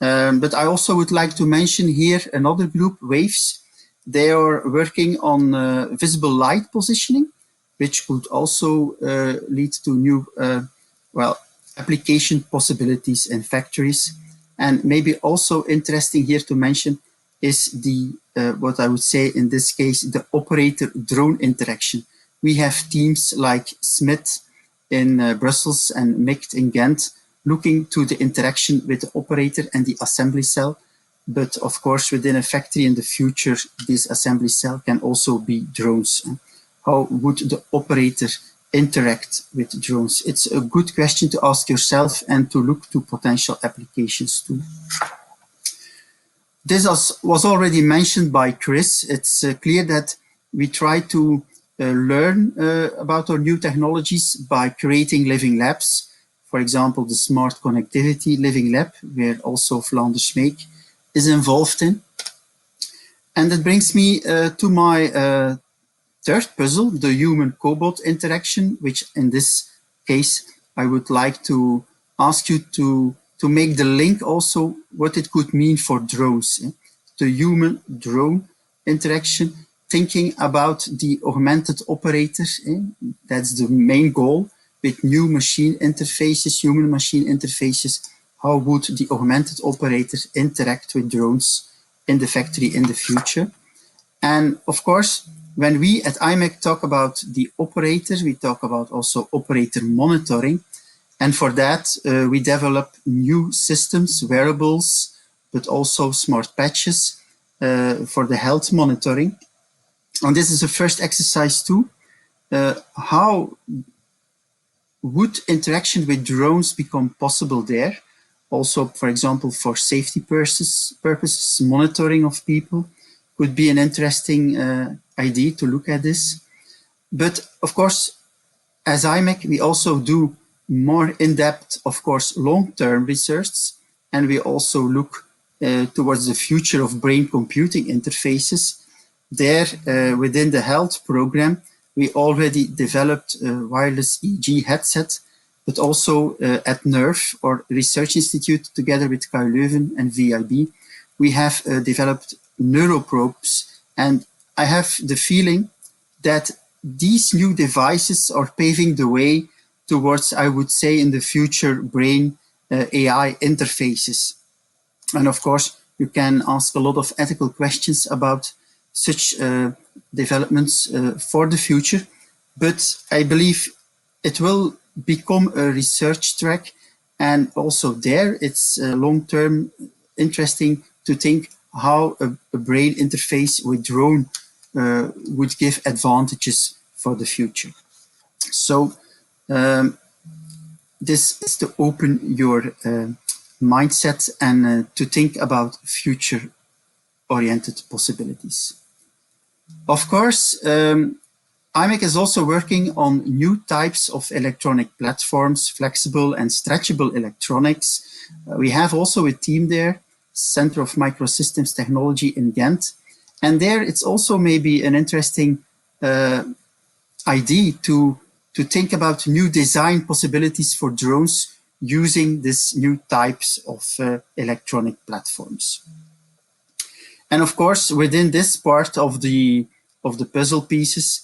But I also would like to mention here another group, Waves. They are working on visible light positioning, which could also lead to new application possibilities in factories. And maybe also interesting here to mention is the, what I would say in this case, the operator-drone interaction. We have teams like Smith in Brussels and MICT in Ghent looking to the interaction with the operator and the assembly cell. But of course, within a factory in the future, this assembly cell can also be drones. How would the operator interact with drones? It's a good question to ask yourself and to look to potential applications too. This was already mentioned by Chris. It's clear that we try to learn about our new technologies by creating living labs. For example, the Smart Connectivity Living Lab, where also Flanders Make is involved in. And that brings me to my third puzzle, the human-cobot interaction, which in this case, I would like to ask you to make the link also what it could mean for drones. The human-drone interaction, thinking about the augmented operator, that's the main goal, with new machine interfaces, human-machine interfaces. How would the augmented operator interact with drones in the factory in the future? And of course, when we at IMEC talk about the operator, we talk about also operator monitoring. And for that, we develop new systems, wearables, but also smart patches for the health monitoring. And this is the first exercise too. How would interaction with drones become possible there? Also, for example, for safety purposes, monitoring of people could be an interesting idea to look at this. But of course, as IMEC, we also do more in-depth, of course, long-term research, and we also look towards the future of brain computing interfaces. There, within the health program, we already developed a wireless EEG headset, but also at NERV, or Research Institute, together with KU Leuven and VIB, we have developed neuroprobes. And I have the feeling that these new devices are paving the way towards, I would say, in the future, brain AI interfaces. And of course, you can ask a lot of ethical questions about such developments for the future, but I believe it will become a research track, and also there it's long-term interesting to think how a brain interface with drone would give advantages for the future. So This is to open your mindset and to think about future-oriented possibilities. Of course, IMEC is also working on new types of electronic platforms, flexible and stretchable electronics. We have also a team there, Center of Microsystems Technology in Ghent. And there it's also maybe an interesting idea to think about new design possibilities for drones using these new types of electronic platforms. And of course, within this part of the puzzle pieces,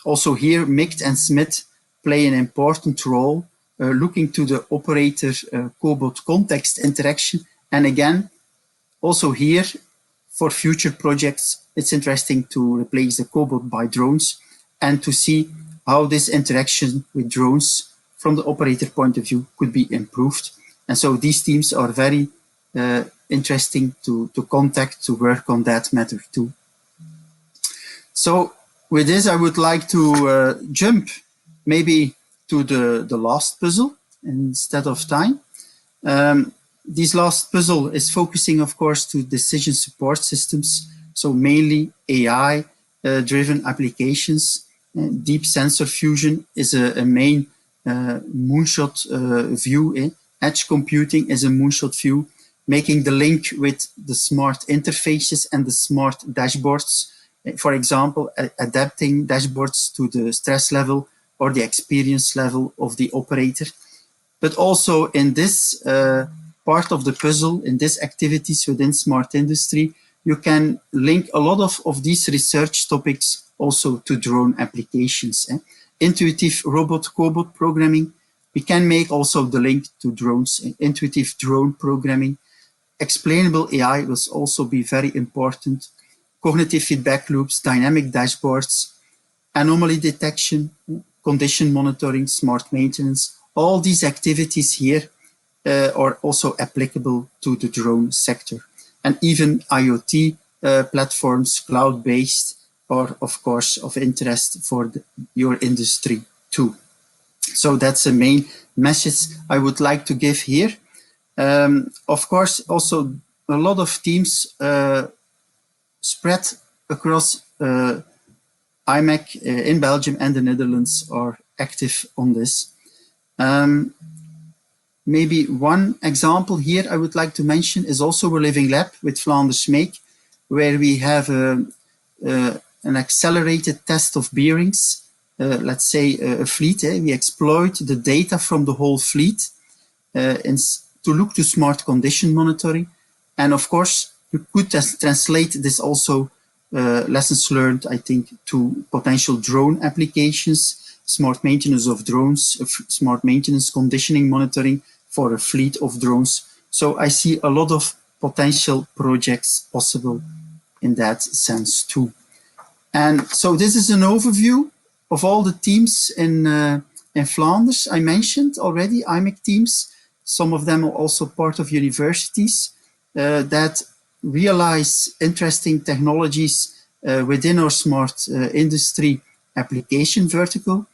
also here, Micht and Smith play an important role, looking to the operator-cobot context interaction. And again, also here, for future projects, it's interesting to replace the cobot by drones and to see how this interaction with drones from the operator point of view could be improved. And so these teams are very interesting to contact, to work on that matter too. So with this, I would like to jump maybe to the last puzzle instead of time. This last puzzle is focusing, of course, to decision support systems. So mainly AI-driven applications. Deep sensor fusion is a main moonshot view. Edge computing is a moonshot view, making the link with the smart interfaces and the smart dashboards. For example, adapting dashboards to the stress level or the experience level of the operator. But also in this part of the puzzle, in these activities within smart industry, you can link a lot of these research topics also to drone applications. Intuitive robot-cobot programming, we can make also the link to drones, intuitive drone programming. Explainable AI will also be very important. Cognitive feedback loops, dynamic dashboards, anomaly detection, condition monitoring, smart maintenance. All these activities here are also applicable to the drone sector. And even IoT platforms, cloud-based, are of course of interest for your industry too. So that's the main message I would like to give here. Of course, also a lot of teams spread across IMEC in Belgium and the Netherlands are active on this. Maybe one example here I would like to mention is also a living lab with Vlaanders Make, where we have an accelerated test of bearings, let's say a fleet. We exploit the data from the whole fleet to look to smart condition monitoring. And of course, you could translate this also lessons learned, I think, to potential drone applications, smart maintenance of drones, smart maintenance conditioning monitoring for a fleet of drones. So I see a lot of potential projects possible in that sense too. And so this is an overview of all the teams in Flanders. I mentioned already IMEC teams. Some of them are also part of universities that realize interesting technologies within our smart industry application vertical.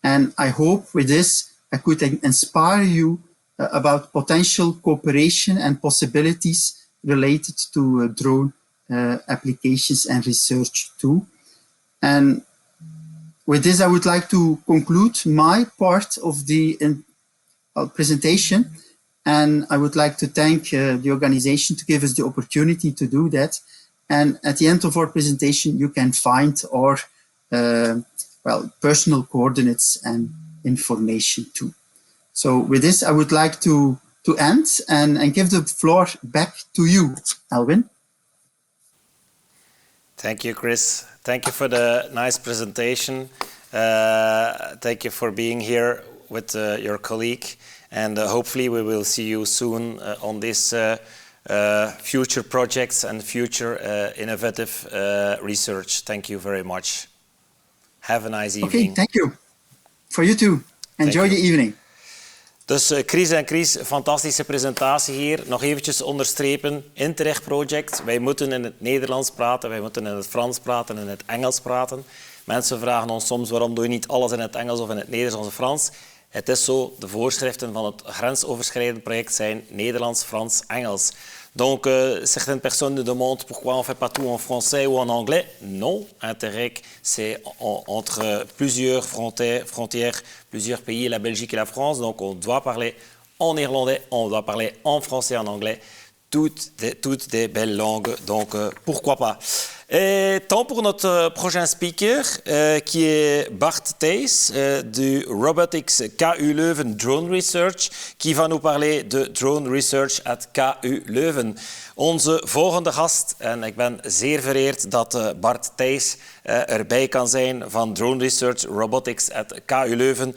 And I hope with this, I could inspire you about potential cooperation and possibilities related to drone applications and research too. And with this, I would like to conclude my part of the presentation. And I would like to thank the organization to give us the opportunity to do that. And at the end of our presentation, you can find our personal coordinates and information too. So with this, I would like to end and give the floor back to you, Elwin. Thank you, Chris. Thank you for the nice presentation. Thank you for being here with your colleague. And hopefully we will see you soon on this future projects and future innovative research. Thank you very much. Have a nice evening. Okay, thank you. For you too. Enjoy the evening. Dus Chris, fantastische presentatie hier. Nog eventjes onderstrepen, INTERREG Project. Wij moeten in het Nederlands praten, wij moeten in het Frans praten en in het Engels praten. Mensen vragen ons soms waarom doe je niet alles in het Engels of in het Nederlands of Frans. Het is zo, de voorschriften van het grensoverschrijdend project zijn Nederlands, Frans, Engels. Donc, certaines personnes nous demandent pourquoi on ne fait pas tout en français ou en anglais. Non, INTERREG, c'est entre plusieurs frontières, plusieurs pays, la Belgique et la France. Donc, on doit parler en néerlandais, on doit parler en français et en anglais. Toutes des belles langues, donc pourquoi pas. Et temps pour notre prochain speaker, qui est Bart Thijs du Robotics KU Leuven Drone Research, qui va nous parler de Drone Research at KU Leuven. Onze volgende gast, en ik ben zeer vereerd dat Bart Thijs erbij kan zijn van Drone Research Robotics at KU Leuven,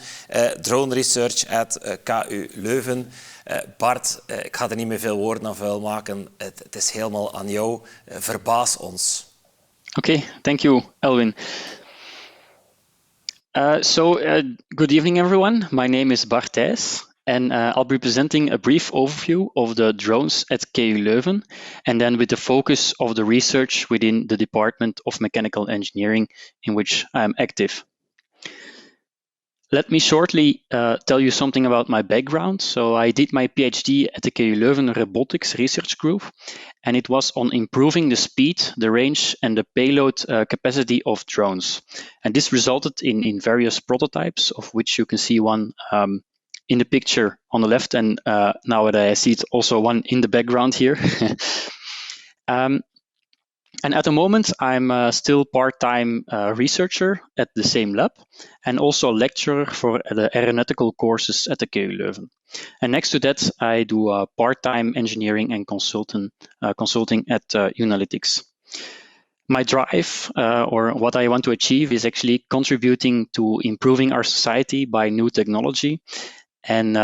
Drone Research at KU Leuven. Bart, ik ga er niet meer veel woorden aan vuil maken. Het is helemaal aan jou. Verbaas ons. Okay, thank you, Elwin. Good evening, everyone. My name is Bart Thijs, and I'll be presenting a brief overview of the drones at KU Leuven, and then with the focus of the research within the Department of Mechanical Engineering in which I'm active. Let me shortly tell you something about my background. So I did my PhD at the KU Leuven Robotics Research Group, and it was on improving the speed, the range, and the payload capacity of drones. And this resulted in various prototypes, of which you can see one in the picture on the left, and nowadays I see it also one in the background here. And at the moment, I'm still part-time researcher at the same lab and also a lecturer for the aeronautical courses at the KU Leuven. And next to that, I do part-time engineering and consulting at Euralogistic. My drive, or what I want to achieve, is actually contributing to improving our society by new technology. And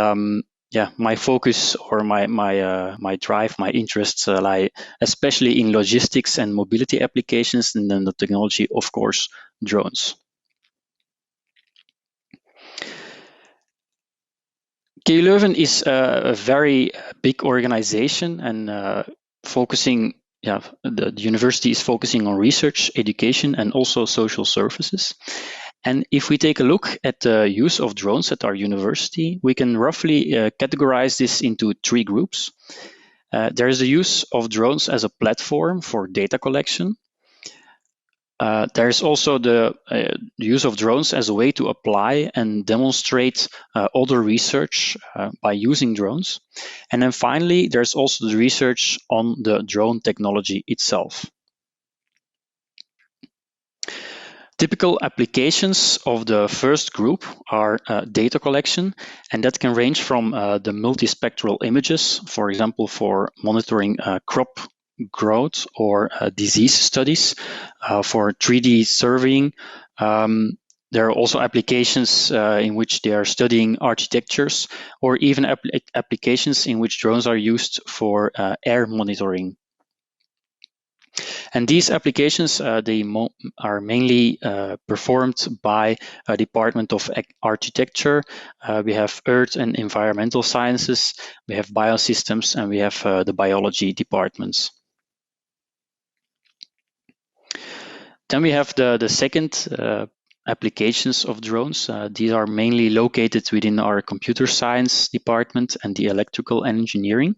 my focus or my drive, my interests lie especially in logistics and mobility applications, and then the technology, of course, drones. KU Leuven is a very big organization, and the university is focusing on research, education, and also social services. And if we take a look at the use of drones at our university, we can roughly categorize this into three groups. There is the use of drones as a platform for data collection. There is also the use of drones as a way to apply and demonstrate other research by using drones. And then finally, there's also the research on the drone technology itself. Typical applications of the first group are data collection, and that can range from the multispectral images, for example, for monitoring crop growth or disease studies, for 3D surveying. There are also applications in which they are studying architectures, or even applications in which drones are used for air monitoring. And these applications, they are mainly performed by a Department of Architecture. We have Earth and Environmental Sciences, we have Biosystems, and we have the Biology departments. Then we have the second applications of drones. These are mainly located within our Computer Science department and the Electrical Engineering.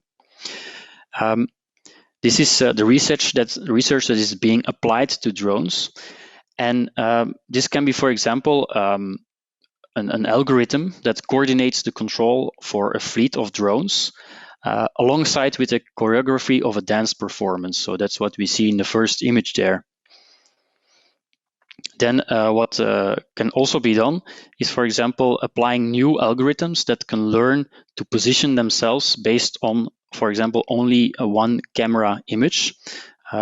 This is the research that is being applied to drones, and this can be, for example, an algorithm that coordinates the control for a fleet of drones alongside with a choreography of a dance performance. So that's what we see in the first image there. Then what can also be done is, for example, applying new algorithms that can learn to position themselves based on, for example, only one camera image.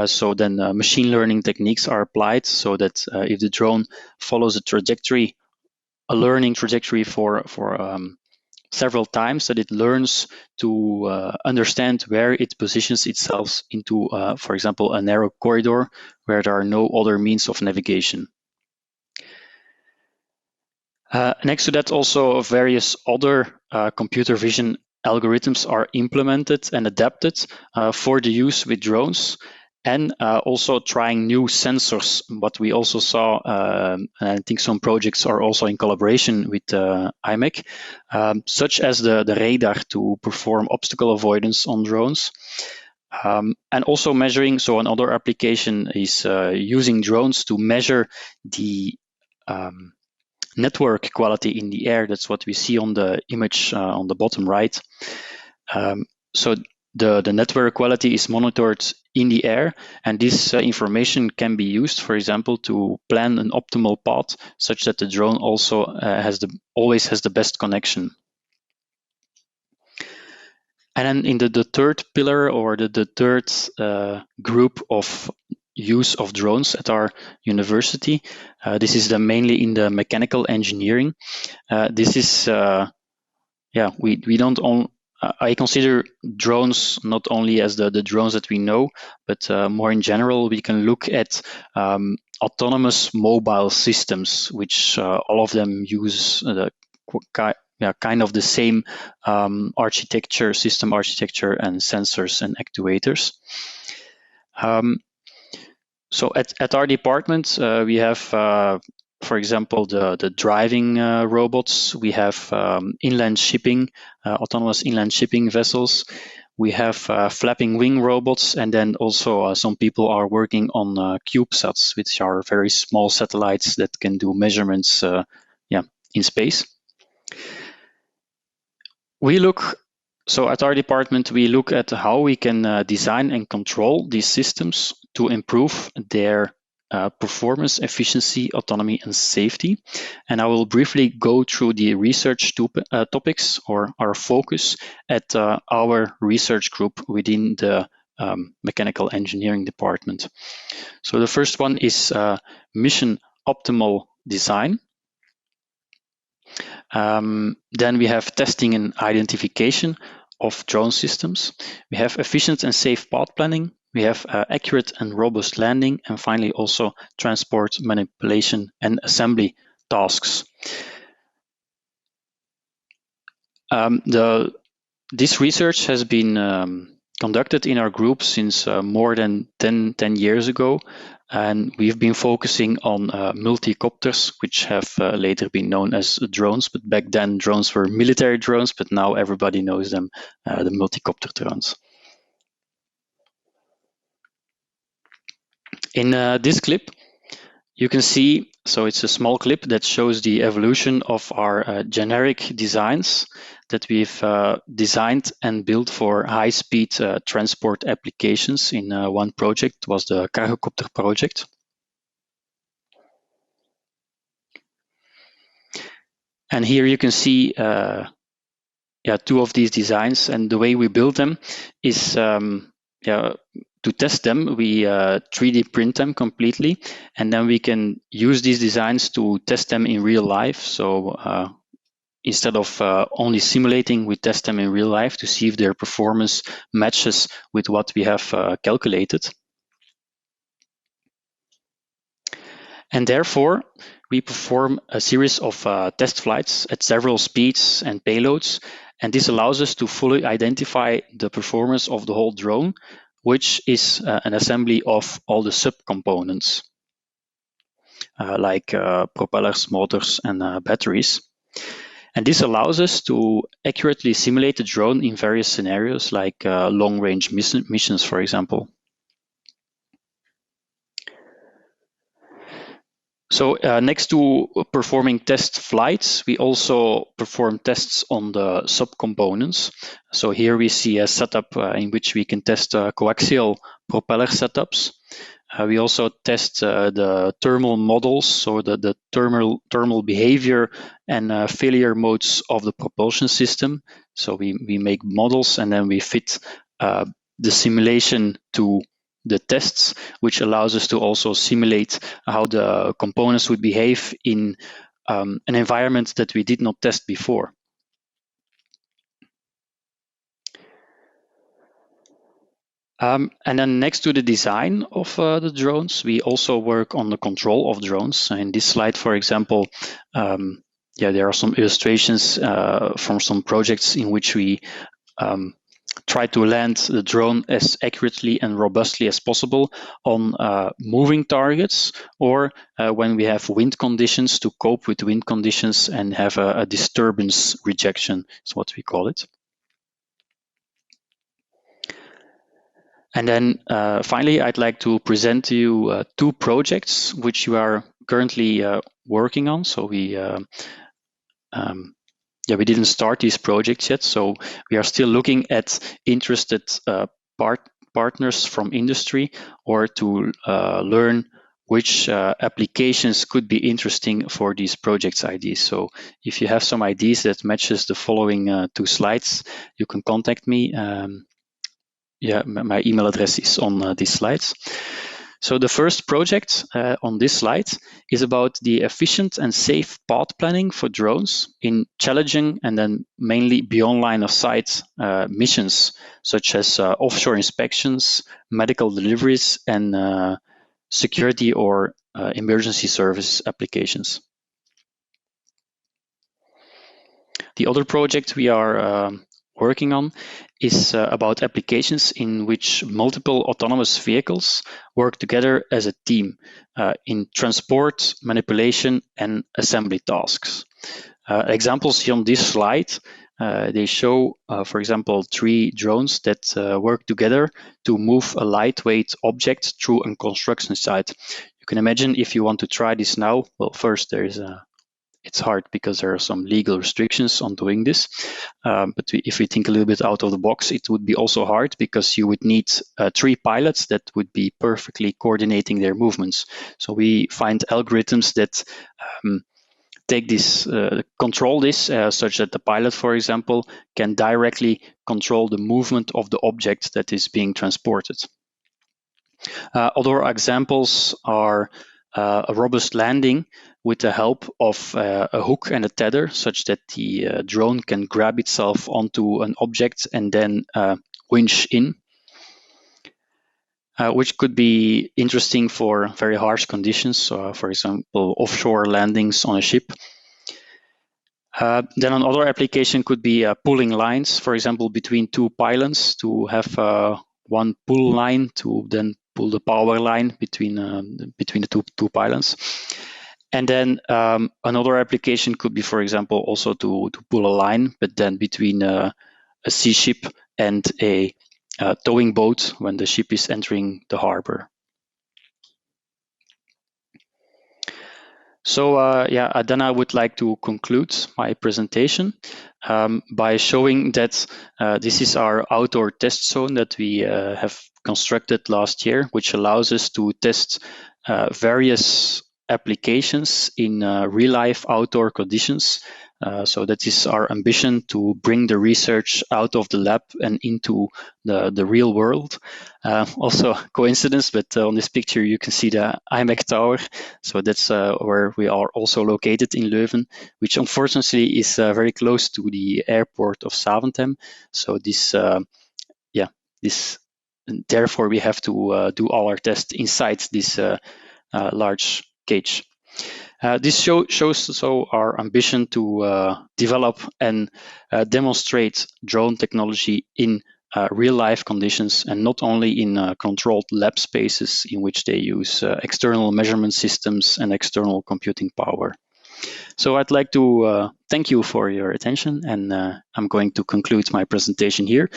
So then machine learning techniques are applied so that if the drone follows a learning trajectory for several times, that it learns to understand where it positions itself into, for example, a narrow corridor where there are no other means of navigation. Next to that, also various other computer vision algorithms are implemented and adapted for the use with drones. and also trying new sensors. What we also saw, and I think some projects are also in collaboration with IMEC, such as the radar to perform obstacle avoidance on drones. And also measuring, so another application is using drones to measure the network quality in the air. That's what we see on the image on the bottom right. So the network quality is monitored in the air, and this information can be used, for example, to plan an optimal path such that the drone also always has the best connection. And then in the third pillar, or the third group of use of drones at our university, this is mainly in the mechanical engineering. This is, we don't own. I consider drones not only as the drones that we know, but more in general, we can look at autonomous mobile systems, which all of them use kind of the same architecture, system architecture, and sensors and actuators. So at our department, we have, for example, the driving robots. We have inland shipping, autonomous inland shipping vessels. We have flapping wing robots, and then also some people are working on CubeSats, which are very small satellites that can do measurements in space. So at our department, we look at how we can design and control these systems to improve their performance, efficiency, autonomy, and safety. And I will briefly go through the research topics, or our focus at our research group within the mechanical engineering department. So the first one is mission optimal design. Then we have testing and identification of drone systems. We have efficient and safe path planning. We have accurate and robust landing, and finally also transport, manipulation, and assembly tasks. This research has been conducted in our group since more than 10 years ago, and we've been focusing on multicopters, which have later been known as drones, but back then drones were military drones, but now everybody knows them, the multicopter drones. In this clip, you can see, so it's a small clip that shows the evolution of our generic designs that we've designed and built for high-speed transport applications in one project. It was the Cargocopter project. And here you can see two of these designs, and the way we build them is to test them, we 3D print them completely, and then we can use these designs to test them in real life. So instead of only simulating, we test them in real life to see if their performance matches with what we have calculated. And therefore, we perform a series of test flights at several speeds and payloads, and this allows us to fully identify the performance of the whole drone, which is an assembly of all the subcomponents, like propellers, motors, and batteries. And this allows us to accurately simulate the drone in various scenarios, like long-range missions, for example. So next to performing test flights, we also perform tests on the subcomponents. So here we see a setup in which we can test coaxial propeller setups. We also test the thermal models, so the thermal behavior and failure modes of the propulsion system. So we make models and then we fit the simulation to the tests, which allows us to also simulate how the components would behave in an environment that we did not test before. And then next to the design of the drones, we also work on the control of drones. In this slide, for example, there are some illustrations from some projects in which we try to land the drone as accurately and robustly as possible on moving targets, or when we have wind conditions, to cope with wind conditions and have a disturbance rejection, is what we call it. And then finally, I'd like to present to you two projects which we are currently working on. So we didn't start these projects yet, so we are still looking at interested partners from industry, or to learn which applications could be interesting for these projects ideas. So if you have some ideas that matches the following two slides, you can contact me. My email address is on these slides. So the first project on this slide is about the efficient and safe path planning for drones in challenging and then mainly beyond line of sight missions, such as offshore inspections, medical deliveries, and security or emergency service applications. The other project we are working on is about applications in which multiple autonomous vehicles work together as a team in transport, manipulation, and assembly tasks. Examples here on this slide, they show, for example, 3 drones that work together to move a lightweight object through a construction site. You can imagine, if you want to try this now, well, first it's hard because there are some legal restrictions on doing this. But if we think a little bit out of the box, it would be also hard because you would need 3 pilots that would be perfectly coordinating their movements. So we find algorithms that control this such that the pilot, for example, can directly control the movement of the object that is being transported. Other examples are a robust landing with the help of a hook and a tether, such that the drone can grab itself onto an object and then winch in, which could be interesting for very harsh conditions, for example, offshore landings on a ship. Then another application could be pulling lines, for example, between 2 pylons, to have one pull line to then pull the power line between the two pylons. And then another application could be, for example, also to pull a line, but then between a sea ship and a towing boat when the ship is entering the harbor. So then I would like to conclude my presentation by showing that this is our outdoor test zone that we have constructed last year, which allows us to test various applications in real-life outdoor conditions. So that is our ambition, to bring the research out of the lab and into the real world. Also coincidence, but on this picture you can see the IMEC tower. So that's where we are also located in Leuven, which unfortunately is very close to the airport of Zaventem. So therefore we have to do all our tests inside this large cage. This shows also our ambition to develop and demonstrate drone technology in real-life conditions, and not only in controlled lab spaces in which they use external measurement systems and external computing power. So I'd like to thank you for your attention, and I'm going to conclude my presentation here.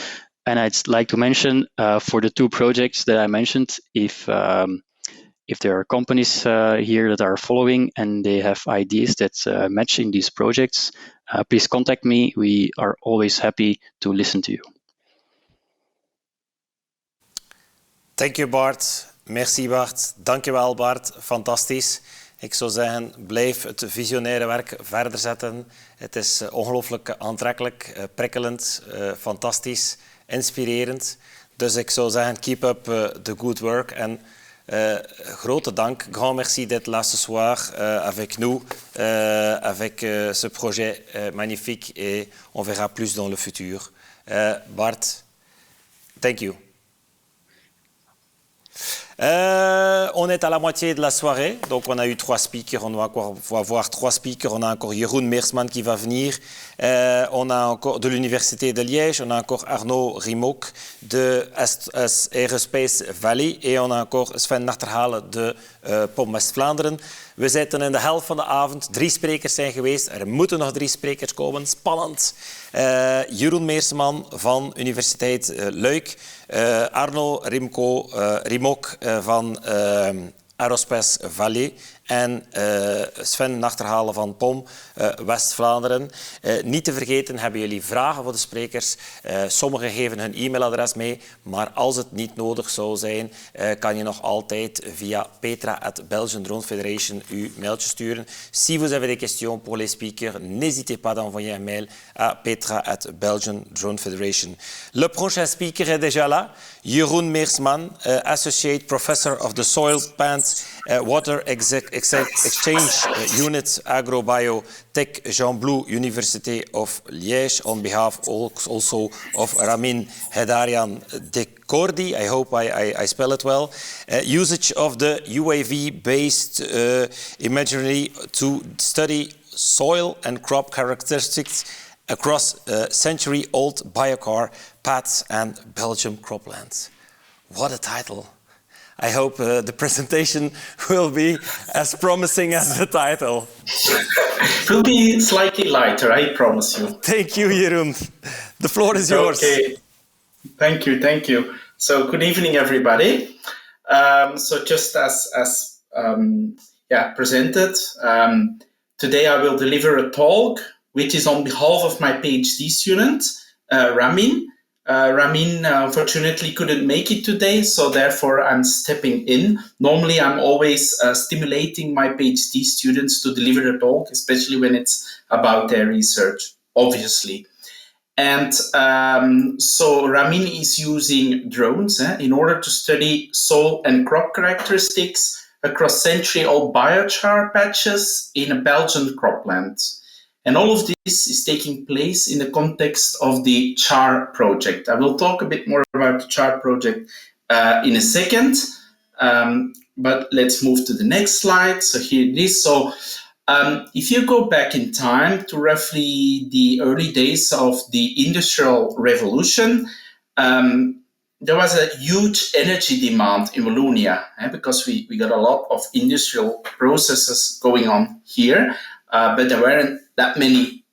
And I'd like to mention for the 2 projects that I mentioned, if there are companies here that are following and they have ideas that match in these projects, please contact me. We are always happy to listen to you. Thank you, Bart. Merci, Bart. Dankjewel, Bart. Fantastisch. Ik zou zeggen, blijf het visionaire werk verder zetten. Het is ongelooflijk aantrekkelijk, prikkelend, fantastisch, inspirerend. Dus ik zou zeggen, keep up the good work. En grote dank, grand merci d'être là ce soir avec nous, avec ce projet magnifique, et on verra plus dans le futur. Bart, thank you. On est à la moitié de la soirée, donc on a eu 3 speakers, on va voir 3 speakers. On a encore Jeroen Meersman qui va venir, on a encore de l'Université de Liège, on a encore Arnaud Rimoc de Aerospace Valley et on a encore Sven Nachterhalen de POM West-Vlaanderen. We zitten in de helft van de avond. 3 sprekers zijn geweest. Er moeten nog 3 sprekers komen. Spannend. Jeroen Meersman van Universiteit Luik. Arno Rimoc van Aerospace Valley. En Sven Nachterhalen van POM West-Vlaanderen. Niet te vergeten, hebben jullie vragen voor de sprekers? Sommigen geven hun e-mailadres mee, maar als het niet nodig zou zijn, kan je nog altijd via petra@Belgian Drone Federation uw mailtje sturen. Si vous avez des questions pour les speakers, n'hésitez pas d'envoyer un mail à petra@Belgian Drone Federation. Le prochain speaker est déjà là. Jeroen Meersman, Associate Professor of the Soil Plant Water Exchange Unit Agrobiotech Jean Blou University of Liège, on behalf also of Ramin Hedarian Dekordi. I hope I spell it well. Usage of the UAV-based imagery to study soil and crop characteristics across century-old biochar paths and Belgian croplands. What a title! I hope the presentation will be as promising as the title. It will be slightly lighter, I promise you. Thank you, Jeroen. The floor is yours. Okay. Thank you. So, good evening, everybody. So, just as presented, today I will deliver a talk, which is on behalf of my PhD student, Ramin. Ramin unfortunately couldn't make it today, so therefore I'm stepping in. Normally I'm always stimulating my PhD students to deliver the talk, especially when it's about their research, obviously. And so Ramin is using drones in order to study soil and crop characteristics across century-old biochar patches in a Belgian cropland. And all of this is taking place in the context of the CHAR project. I will talk a bit more about the CHAR project in a second, but let's move to the next slide. So here it is. So if you go back in time to roughly the early days of the Industrial Revolution, there was a huge energy demand in Wallonia because we got a lot of industrial processes going on here, but there weren't that many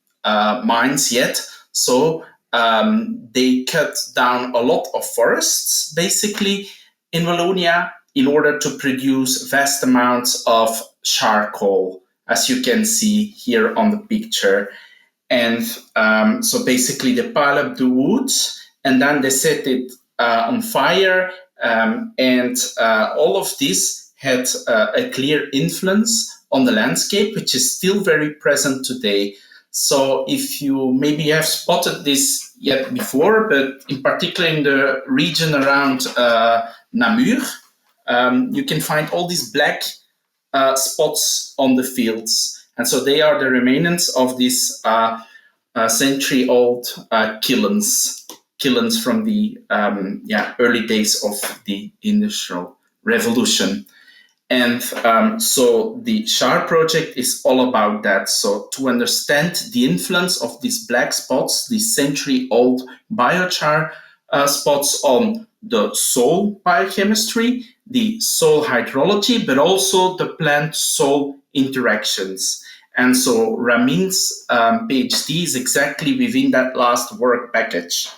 mines yet. So they cut down a lot of forests, basically, in Wallonia in order to produce vast amounts of charcoal, as you can see here on the picture. And so basically they pile up the wood and then they set it on fire. And all of this had a clear influence on the landscape, which is still very present today. So if you maybe have spotted this yet before, but in particular in the region around Namur, you can find all these black spots on the fields. And so they are the remnants of these century-old kilns from the early days of the Industrial Revolution. And so the CHAR project is all about that. So to understand the influence of these black spots, these century-old biochar spots on the soil biochemistry, the soil hydrology, but also the plant-soil interactions. And so Ramin's PhD is exactly within that last work package.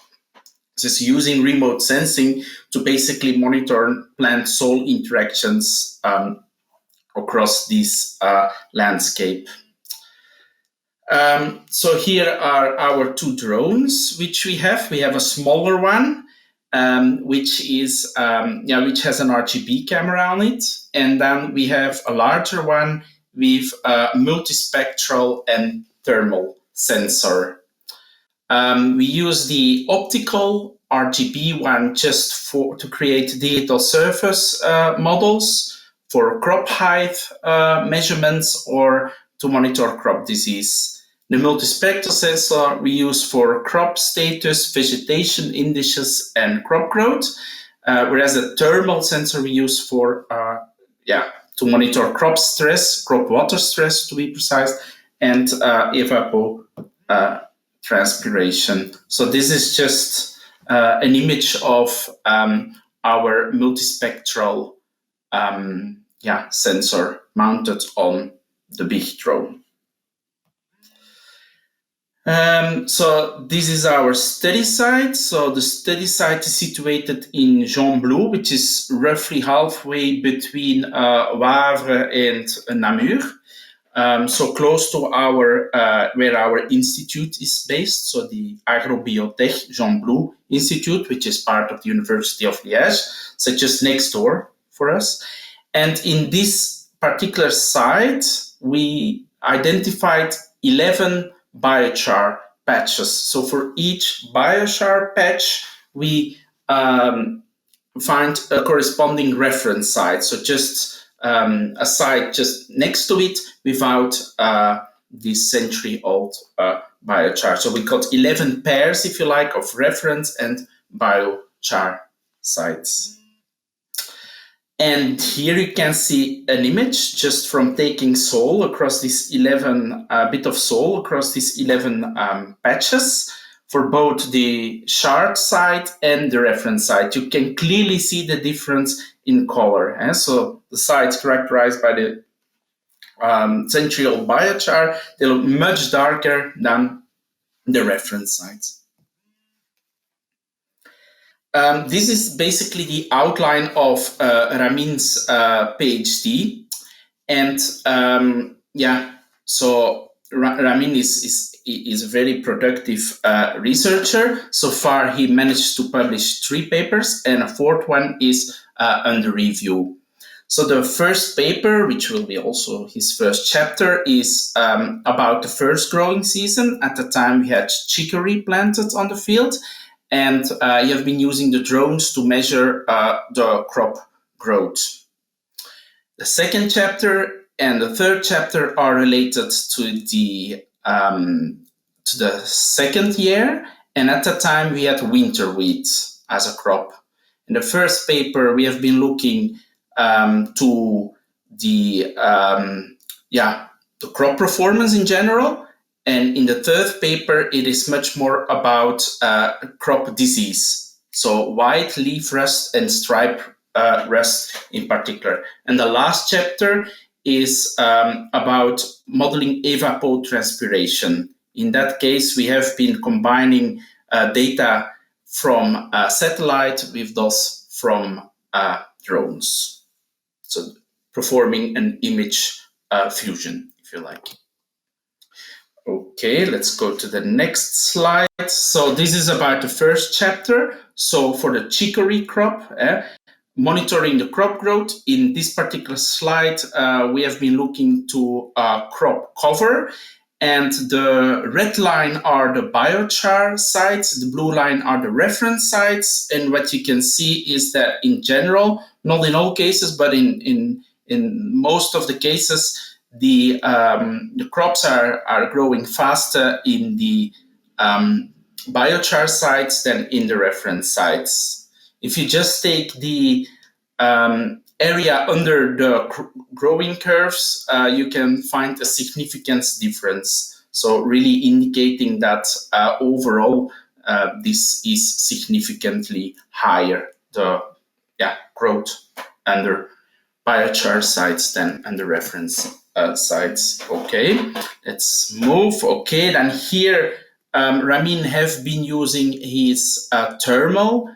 It's using remote sensing to basically monitor plant-soil interactions across this landscape. So here are our 2 drones which we have. We have a smaller one, which has an RGB camera on it, and then we have a larger one with a multispectral and thermal sensor. We use the optical RGB one just to create digital surface models for crop height measurements or to monitor crop disease. The multispectral sensor we use for crop status, vegetation indices, and crop growth. whereas a thermal sensor we use for to monitor crop stress, crop water stress to be precise, and evapotranspiration. So this is just an image of our multispectral sensor mounted on the big drone. So this is our study site. So the study site is situated in Gembloux, which is roughly halfway between Wavre and Namur. So close to our where our institute is based, so the Agrobiotech Gembloux Institute, which is part of the University of Liège, so just next door for us. And in this particular site, we identified 11 biochar patches. So for each biochar patch, we find a corresponding reference site. So just a site just next to it without this century-old biochar. So we got 11 pairs, if you like, of reference and biochar sites. And here you can see an image just from taking soil across this 11 bit of soil across these 11 patches for both the shard site and the reference site. You can clearly see the difference in color. So the sites characterized by the century-old biochar, they look much darker than the reference sites. This is basically the outline of Ramin's PhD. And so Ramin is a very productive researcher. So far, he managed to publish 3 papers, and a 4th one is under review. So the first paper, which will be also his first chapter, is about the first growing season. At the time, we had chicory planted on the field, and you have been using the drones to measure the crop growth. The second chapter and the third chapter are related to the second year, and at the time we had winter wheat as a crop. In the first paper, we have been looking to the crop performance in general. And in the third paper, it is much more about crop disease. So white leaf rust and stripe rust in particular. And the last chapter is about modeling evapotranspiration. In that case, we have been combining data from satellite with those from drones. So performing an image fusion, if you like. Okay, let's go to the next slide. So this is about the first chapter. So for the chicory crop, monitoring the crop growth. In this particular slide, we have been looking to crop cover. And the red line are the biochar sites, the blue line are the reference sites. And what you can see is that in general, not in all cases, but in most of the cases, the crops are growing faster in the biochar sites than in the reference sites. If you just take the area under the growing curves, you can find a significant difference. So really indicating that overall, this is significantly higher, the growth under biochar sites than under reference sites. Okay, let's move. Okay, then here Ramin have been using his thermal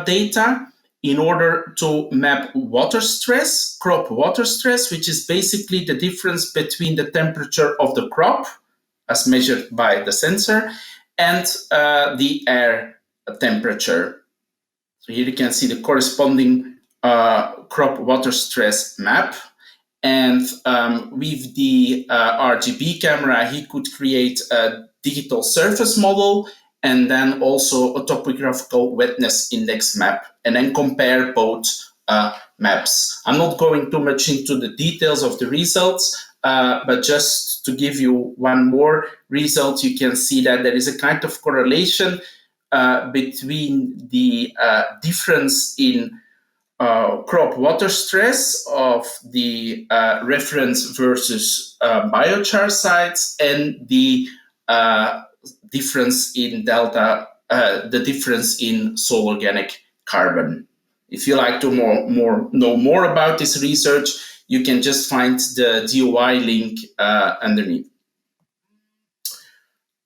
data in order to map water stress, crop water stress, which is basically the difference between the temperature of the crop as measured by the sensor and the air temperature. So here you can see the corresponding crop water stress map. And with the RGB camera, he could create a digital surface model and then also a topographical wetness index map, and then compare both maps. I'm not going too much into the details of the results, but just to give you one more result, you can see that there is a kind of correlation between the difference in crop water stress of the reference versus biochar sites and the difference in delta, the difference in soil organic carbon. If you like to know more about this research, you can just find the DOI link underneath.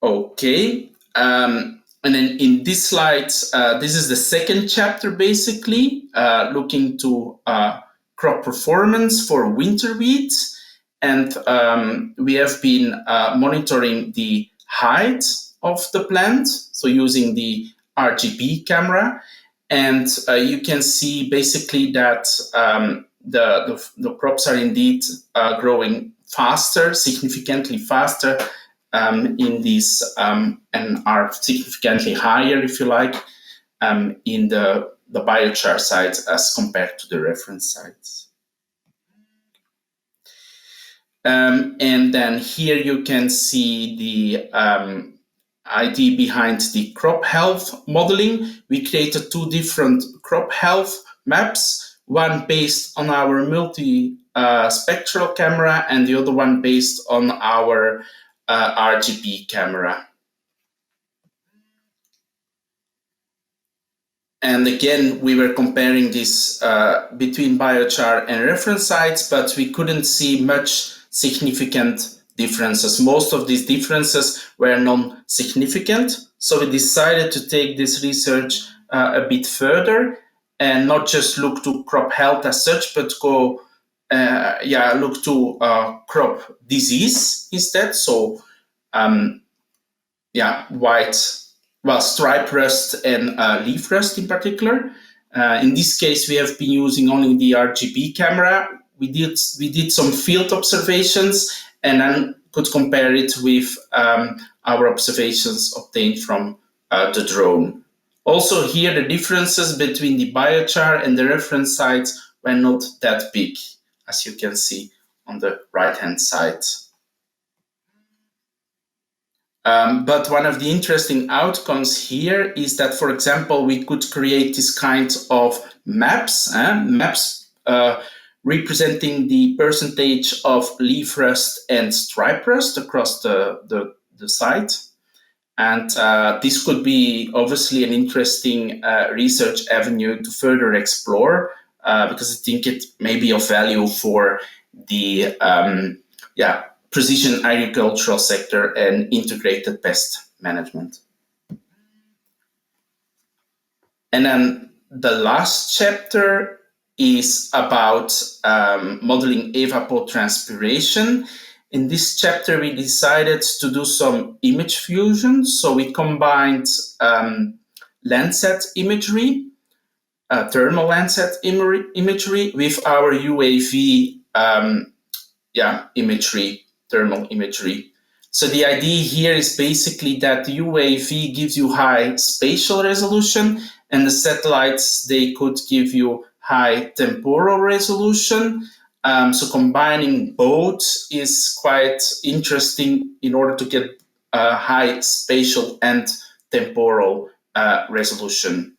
Okay, and then in this slide, this is the second chapter, basically, looking to crop performance for winter wheat. And we have been monitoring the height of the plant, so using the RGB camera. And you can see basically that the crops are indeed growing faster, significantly faster in these, and are significantly higher, if you like, in the biochar sites as compared to the reference sites. And then here you can see the idea behind the crop health modeling. We created two different crop health maps, one based on our multi-spectral camera and the other one based on our RGB camera. And again, we were comparing this between biochar and reference sites, but we couldn't see much significant differences. Most of these differences were non-significant. So we decided to take this research a bit further and not just look to crop health as such, but go look to crop disease instead. So stripe rust and leaf rust in particular. In this case, we have been using only the RGB camera. We did some field observations and then could compare it with our observations obtained from the drone. Also here, the differences between the biochar and the reference sites were not that big, as you can see on the right-hand side. But one of the interesting outcomes here is that, for example, we could create this kind of maps representing the percentage of leaf rust and stripe rust across the site. And this could be obviously an interesting research avenue to further explore, because I think it may be of value for the precision agricultural sector and integrated pest management. And then the last chapter is about modeling evapotranspiration. In this chapter, we decided to do some image fusion. So we combined Landsat imagery, thermal Landsat imagery with our UAV imagery, thermal imagery. So the idea here is basically that the UAV gives you high spatial resolution and the satellites, they could give you high temporal resolution. So combining both is quite interesting in order to get high spatial and temporal resolution.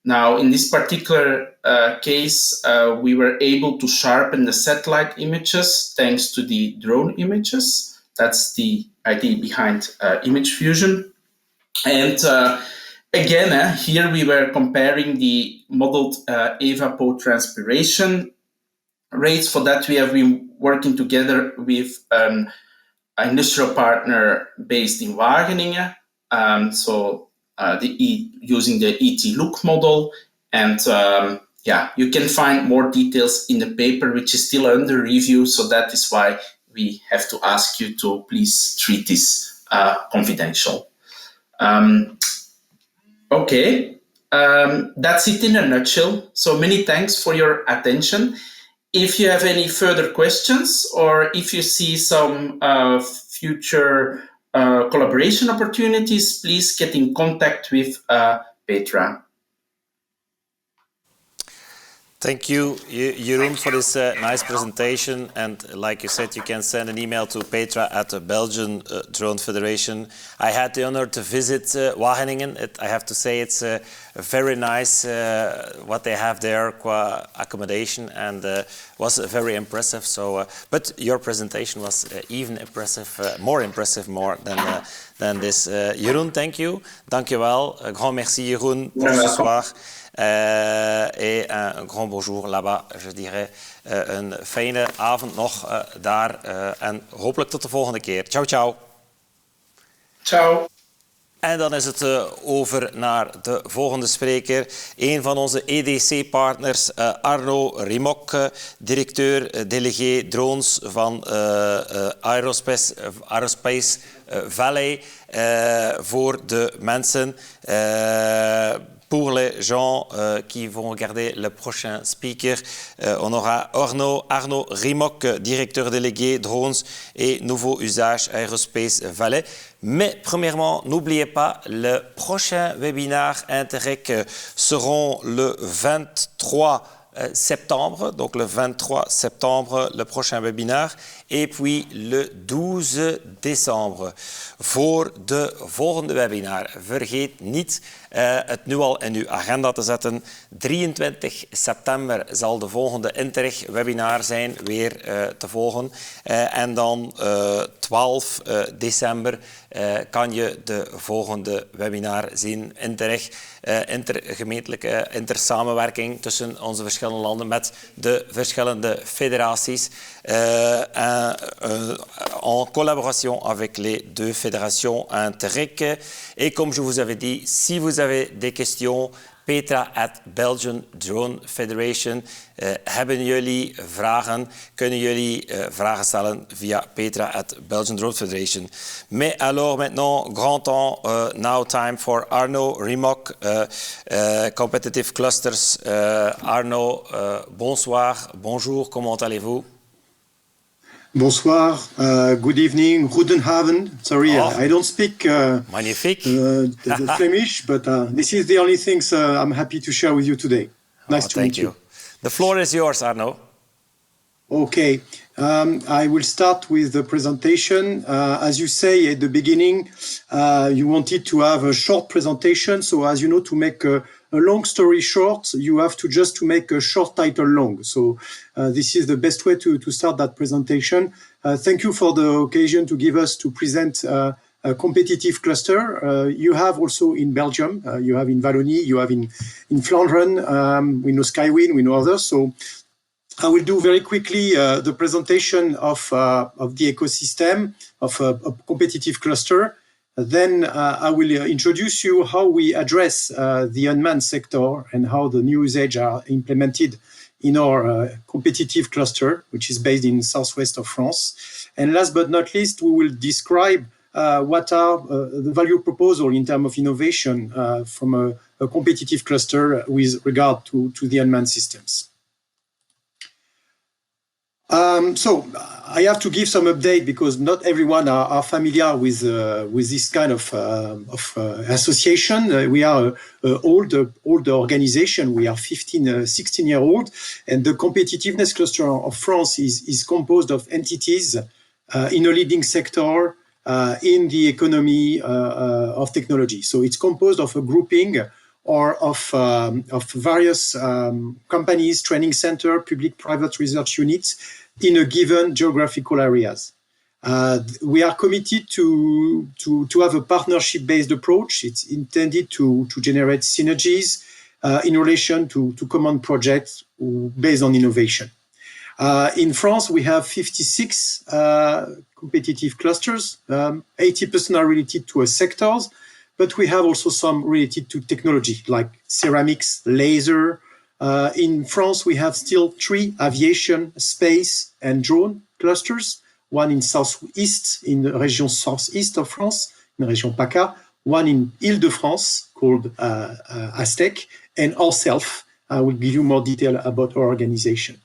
Now, in this particular case, we were able to sharpen the satellite images thanks to the drone images. That's the idea behind image fusion. And again, here we were comparing the modeled evapotranspiration rates. For that, we have been working together with an industrial partner based in Wageningen. Using the ET-Look model. And you can find more details in the paper, which is still under review. So that is why we have to ask you to please treat this confidential. That's it in a nutshell. So many thanks for your attention. If you have any further questions or if you see some future collaboration opportunities, please get in contact with Petra. Thank you, Jeroen, for this nice presentation. And like you said, you can send an email to Petra at the Belgian Drone Federation. I had the honor to visit Wageningen. I have to say it's very nice what they have there, qua accommodation, and was very impressive. So, but your presentation was even impressive, more than this. Jeroen, thank you. Dank je wel. Grand merci, Jeroen, pour ce soir. Et un grand bonjour là-bas, je dirais. Een fijne avond nog daar en hopelijk tot de volgende keer. Ciao, ciao. Ciao. En dan is het over naar de volgende spreker. Een van onze EDC-partners, Arno Rimok, directeur délégué drones van Aerospace Valley. Voor de mensen... Pour les gens qui vont regarder le prochain speaker, on aura Arno Rimok, directeur délégué drones et nouveaux usages Aerospace Valley. Mais premièrement, n'oubliez pas, le prochain webinaire INTERREG seront le 23 septembre, donc le 23 septembre, le prochain webinaire, et puis le 12 décembre. Voor de volgende webinar, vergeet niet het nu al in uw agenda te zetten. 23 september zal de volgende INTERREG webinar zijn, weer te volgen. En dan 12 december kan je de volgende webinar zien. INTERREG, intergemeentelijke intersamenwerking tussen onze verschillende landen met de verschillende federaties. En collaboration avec les deux fédérations INTERREG. Et comme je vous avais dit, si vous avez des questions, Petra at Belgian Drone Federation. Hebben jullie vragen? Kunnen jullie vragen stellen via Petra at Belgian Drone Federation. Mais alors maintenant, grand temps, now time for Arno Rimok, Competitive Clusters. Arno, bonsoir, bonjour, comment allez-vous? Bonsoir, good evening, goedenavond. Sorry, I don't speak magnifique. The Flemish, but this is the only things I'm happy to share with you today. Nice to meet you. The floor is yours, Arno. Okay, I will start with the presentation. As you say at the beginning, you wanted to have a short presentation. So as you know, to make a long story short, you have to just to make a short title long. So this is the best way to start that presentation. Thank you for the occasion to give us to present a competitive cluster. You have also in Belgium, you have in Wallonie, you have in Flandern, we know Skywind, we know others. So I will do very quickly the presentation of the ecosystem of a competitive cluster. Then I will introduce you how we address the unmanned sector and how the new usage are implemented in our competitive cluster, which is based in southwest of France. And last but not least, we will describe what are the value proposal in terms of innovation from a competitive cluster with regard to the unmanned systems. So I have to give some update because not everyone are familiar with this kind of association. We are an older organization. We are 16 year old, and the competitiveness cluster of France is composed of entities in a leading sector in the economy of technology. So it's composed of a grouping or of various companies, training center, public-private research units in a given geographical areas. We are committed to have a partnership-based approach. It's intended to generate synergies in relation to common projects based on innovation. In France, we have 56 competitive clusters. 80% are related to sectors, but we have also some related to technology, like ceramics, laser. In France, we have still 3 aviation, space, and drone clusters. One in southeast, in the region southeast of France, in the region PACA. One in Île-de-France, called Aztec, and ourselves. I will give you more detail about our organization.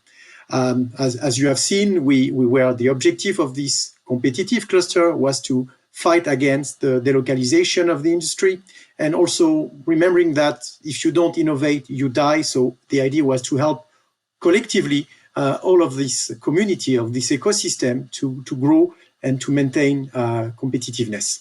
As you have seen, we were the objective of this competitive cluster was to fight against the delocalization of the industry, and also remembering that if you don't innovate, you die. So the idea was to help collectively all of this community, of this ecosystem to grow and to maintain competitiveness.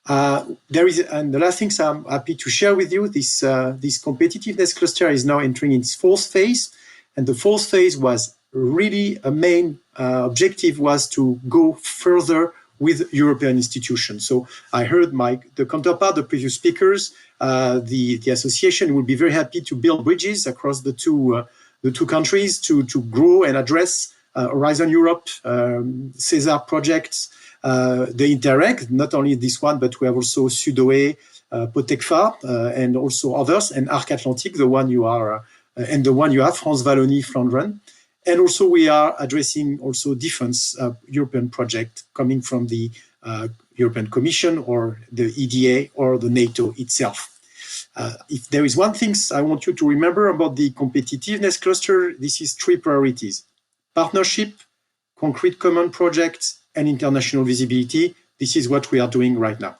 And the last things I'm happy to share with you, this competitiveness cluster is now entering its fourth phase. And the fourth phase was really a main objective was to go further with European institutions. So I heard the counterpart, the previous speakers, the association will be very happy to build bridges across the two countries to grow and address Horizon Europe, CESAR projects, the INTERREG, not only this one, but we have also Sudoe, Potecfa, and also others, and Arc Atlantic, the one you are, and the one you have, France Wallonie Flandern. And also we are addressing also defense European project coming from the European Commission or the EDA or the NATO itself. If there is one thing I want you to remember about the competitiveness cluster, this is three priorities: partnership, concrete common projects, and international visibility. This is what we are doing right now.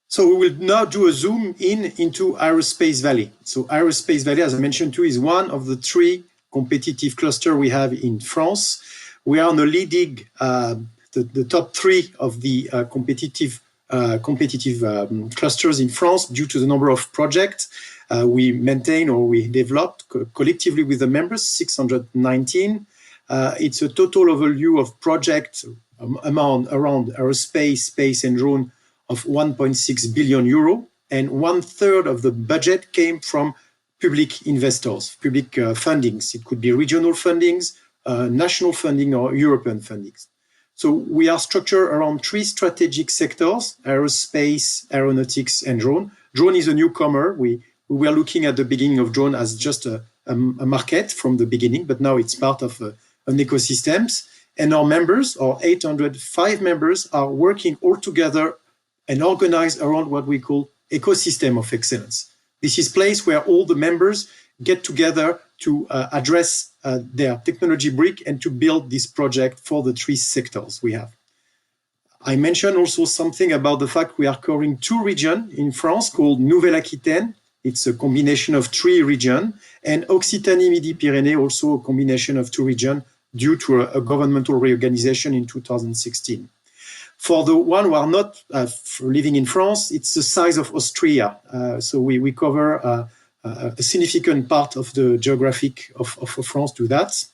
So we will now do a zoom into Aerospace Valley. So Aerospace Valley, as I mentioned too, is one of the three competitive clusters we have in France. We are on the leading, the top three of the competitive clusters in France due to the number of projects we maintain or we developed collectively with the members, 619. It's a total overview of project amount around aerospace, space and drone of 1.6 billion euro, and 1/3 of the budget came from public investors, public fundings. It could be regional fundings, national funding or European fundings. So we are structured around three strategic sectors: aerospace, aeronautics and drone. Drone is a newcomer. We were looking at the beginning of drone as just a market from the beginning, but now it's part of an ecosystem. And our members, our 805 members, are working all together and organized around what we call ecosystem of excellence. This is a place where all the members get together to address their technology brick and to build this project for the three sectors we have. I mentioned also something about the fact we are covering two regions in France called Nouvelle-Aquitaine. It's a combination of three regions, and Occitanie-Midi-Pyrénées, also a combination of two regions due to a governmental reorganization in 2016. For the one who are not living in France, it's the size of Austria. So we cover a significant part of the geographic of France to that.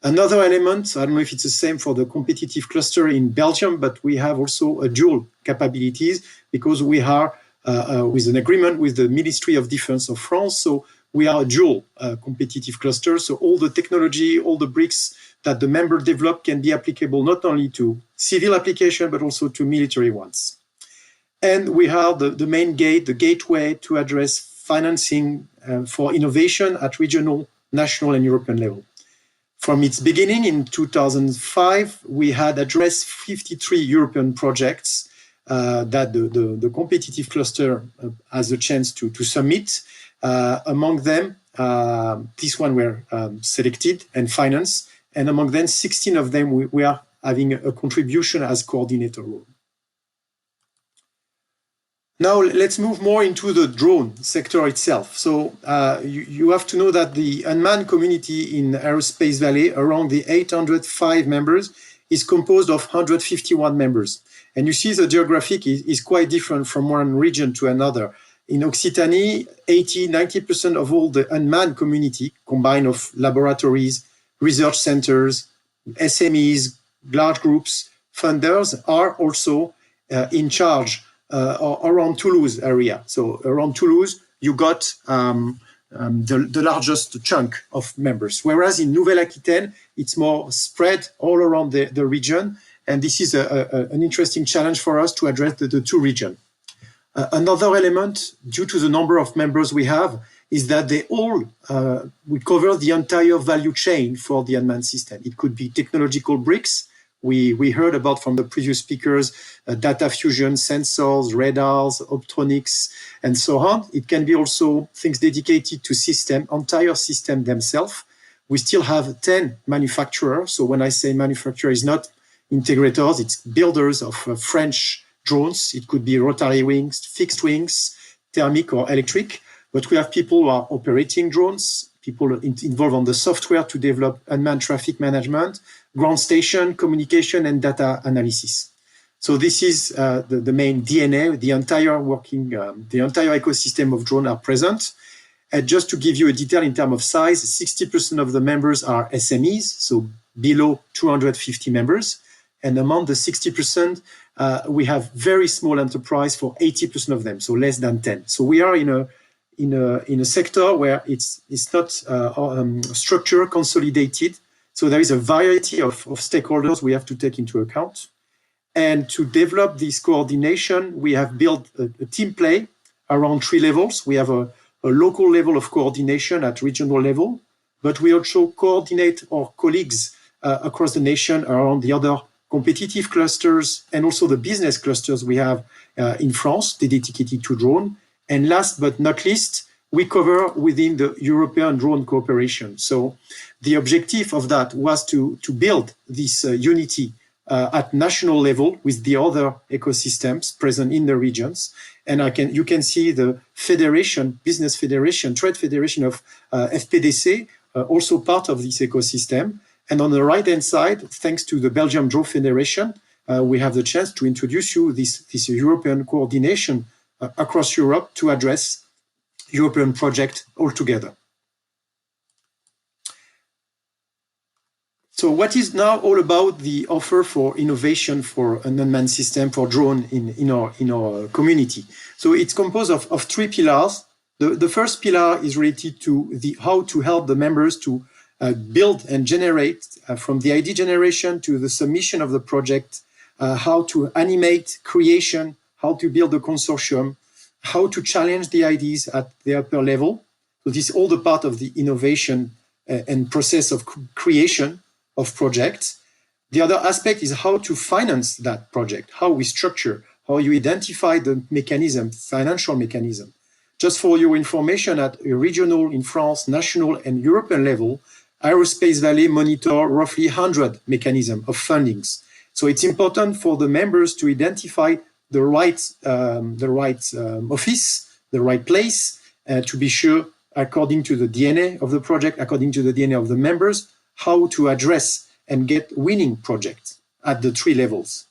Another element, I don't know if it's the same for the competitive cluster in Belgium, but we have also a dual capabilities because we are with an agreement with the Ministry of Defense of France. So we are a dual competitive cluster. So all the technology, all the bricks that the member develop can be applicable not only to civil application, but also to military ones. And we have the main gate, the gateway to address financing for innovation at regional, national, and European level. From its beginning in 2005, we had addressed 53 European projects that the competitive cluster has a chance to submit. Among them, this one were selected and financed. And among them, 16 of them, we are having a contribution as coordinator role. Now, let's move more into the drone sector itself. So you have to know that the unmanned community in Aerospace Valley, around the 805 members, is composed of 151 members. And you see the geographic is quite different from one region to another. In Occitanie, 80-90% of all the unmanned community, combined of laboratories, research centers, SMEs, large groups, funders, are also in charge around Toulouse area. So around Toulouse, you got the largest chunk of members. Whereas in Nouvelle-Aquitaine, it's more spread all around the region. And this is an interesting challenge for us to address the two regions. Another element, due to the number of members we have, is that they all, we cover the entire value chain for the unmanned system. It could be technological bricks. We heard about from the previous speakers, data fusion, sensors, radars, optronics, and so on. It can be also things dedicated to system, entire system themselves. We still have 10 manufacturers. So when I say manufacturer, it's not integrators, it's builders of French drones. It could be rotary wings, fixed wings, thermic or electric. But we have people who are operating drones, people involved on the software to develop unmanned traffic management, ground station, communication, and data analysis. So this is the main DNA, the entire ecosystem of drone are present. And just to give you a detail in terms of size, 60% of the members are SMEs, so below 250 members. And among the 60%, we have very small enterprise for 80% of them, so less than 10. So we are in a sector where it's not structure consolidated. So there is a variety of stakeholders we have to take into account. And to develop this coordination, we have built a team play around 3 levels. We have a local level of coordination at regional level, but we also coordinate our colleagues across the nation around the other competitive clusters and also the business clusters we have in France, dedicated to drone. And last but not least, we cover within the European Drone Cooperation. So the objective of that was to build this unity at national level with the other ecosystems present in the regions. And you can see the federation, business federation, trade federation of FPDC, also part of this ecosystem. And on the right-hand side, thanks to the Belgian Drone Federation, we have the chance to introduce you this European coordination across Europe to address European project altogether. So what is now all about the offer for innovation for an unmanned system for drone in our community? So it's composed of 3 pillars. The first pillar is related to how to help the members to build and generate from the idea generation to the submission of the project, how to animate creation, how to build a consortium, how to challenge the ideas at the upper level. So this is all the part of the innovation and process of creation of projects. The other aspect is how to finance that project, how we structure, how you identify the mechanism, financial mechanism. Just for your information, at a regional, in France, national and European level, Aerospace Valley monitor roughly 100 mechanisms of fundings. So it's important for the members to identify the right office, the right place, to be sure, according to the DNA of the project, according to the DNA of the members, how to address and get winning projects at the 3 levels.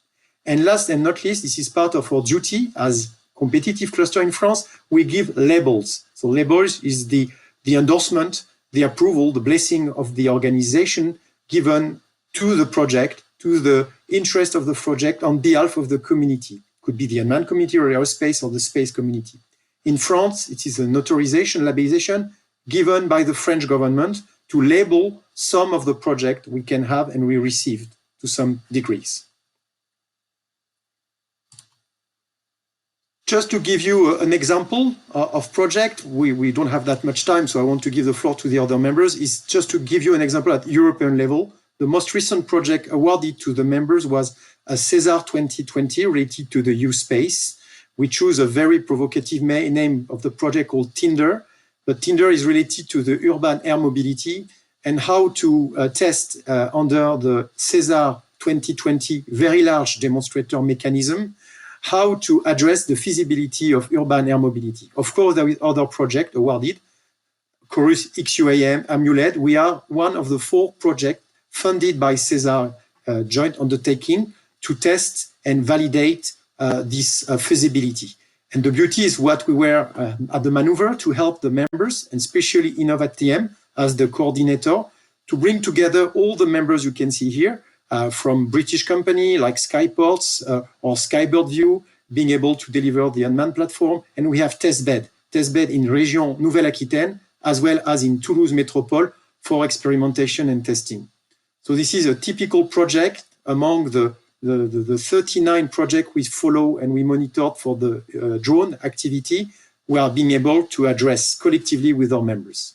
And last and not least, this is part of our duty as competitive cluster in France, we give labels. So labels is the endorsement, the approval, the blessing of the organization given to the project, to the interest of the project on behalf of the community. Could be the unmanned community or aerospace or the space community. In France, it is an authorization, labelization given by the French government to label some of the project we can have and we received to some degrees. Just to give you an example of project, we don't have that much time, so I want to give the floor to the other members, is just to give you an example at European level. The most recent project awarded to the members was a CESAR 2020 related to the U-Space. We choose a very provocative name of the project called Tinder, but Tinder is related to the urban air mobility and how to test under the CESAR 2020 very large demonstrator mechanism, how to address the feasibility of urban air mobility. Of course, there is other projects awarded, Chorus, XUAM, Amulet. We are one of the 4 projects funded by CESAR joint undertaking to test and validate this feasibility. And the beauty is what we were at the maneuver to help the members, and especially Innovatie as the coordinator, to bring together all the members you can see here, from British company like Skyports or Skybird View, being able to deliver the unmanned platform. And we have testbed in Région Nouvelle-Aquitaine, as well as in Toulouse Métropole for experimentation and testing. So this is a typical project among the 39 projects we follow and we monitored for the drone activity. We are being able to address collectively with our members.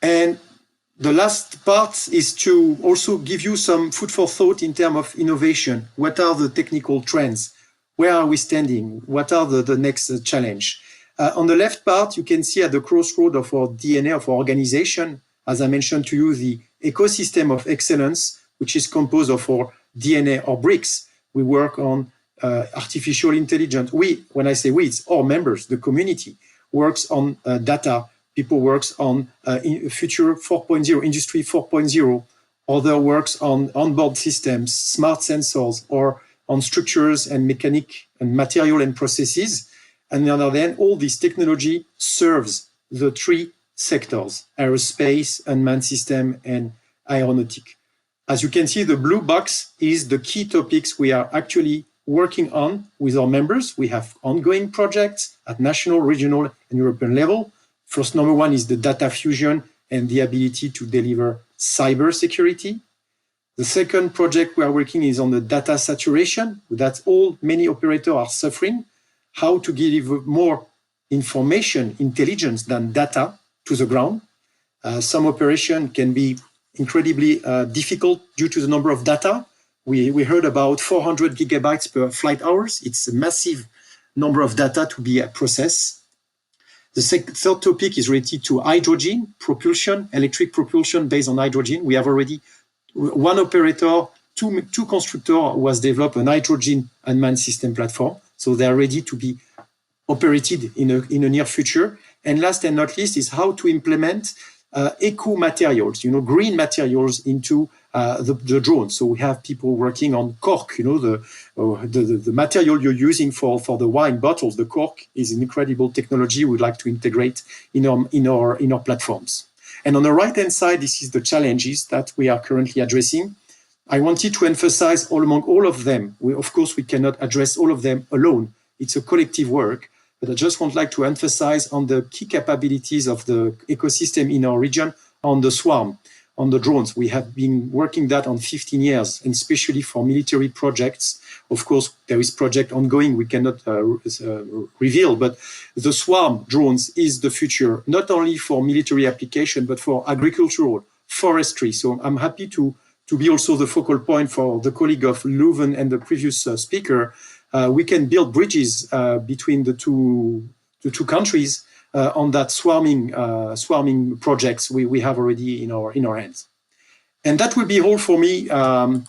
And the last part is to also give you some food for thought in terms of innovation. What are the technical trends? Where are we standing? What are the next challenge? On the left part, you can see at the crossroad of our DNA, of our organization, as I mentioned to you, the ecosystem of excellence, which is composed of our DNA or bricks. We work on artificial intelligence. When I say we, it's our members, the community, works on data, people works on future 4.0, industry 4.0. Other works on onboard systems, smart sensors, or on structures and mechanic and material and processes. And on the other hand, all this technology serves the three sectors: aerospace, unmanned system, and aeronautic. As you can see, the blue box is the key topics we are actually working on with our members. We have ongoing projects at national, regional, and European level. First, number one is the data fusion and the ability to deliver cyber security. The second project we are working is on the data saturation. That's all many operators are suffering. How to deliver more information, intelligence than data to the ground. Some operation can be incredibly difficult due to the number of data. We heard about 400 gigabytes per flight hours. It's a massive number of data to be processed. The third topic is related to hydrogen propulsion, electric propulsion based on hydrogen. We have already one operator, two constructors who has developed an hydrogen unmanned system platform. So they are ready to be operated in a near future. And last and not least is how to implement eco materials, green materials into the drone. So we have people working on cork, the material you're using for the wine bottles. The cork is an incredible technology we'd like to integrate in our platforms. And on the right-hand side, this is the challenges that we are currently addressing. I wanted to emphasize among all of them. Of course, we cannot address all of them alone. It's a collective work. But I just would like to emphasize on the key capabilities of the ecosystem in our region on the swarm, on the drones. We have been working that on 15 years, and especially for military projects. Of course, there is project ongoing we cannot reveal, but the swarm drones is the future, not only for military application, but for agricultural, forestry. So I'm happy to be also the focal point for the colleague of Leuven and the previous speaker. We can build bridges between the two countries on that swarming projects we have already in our hands. And that will be all for me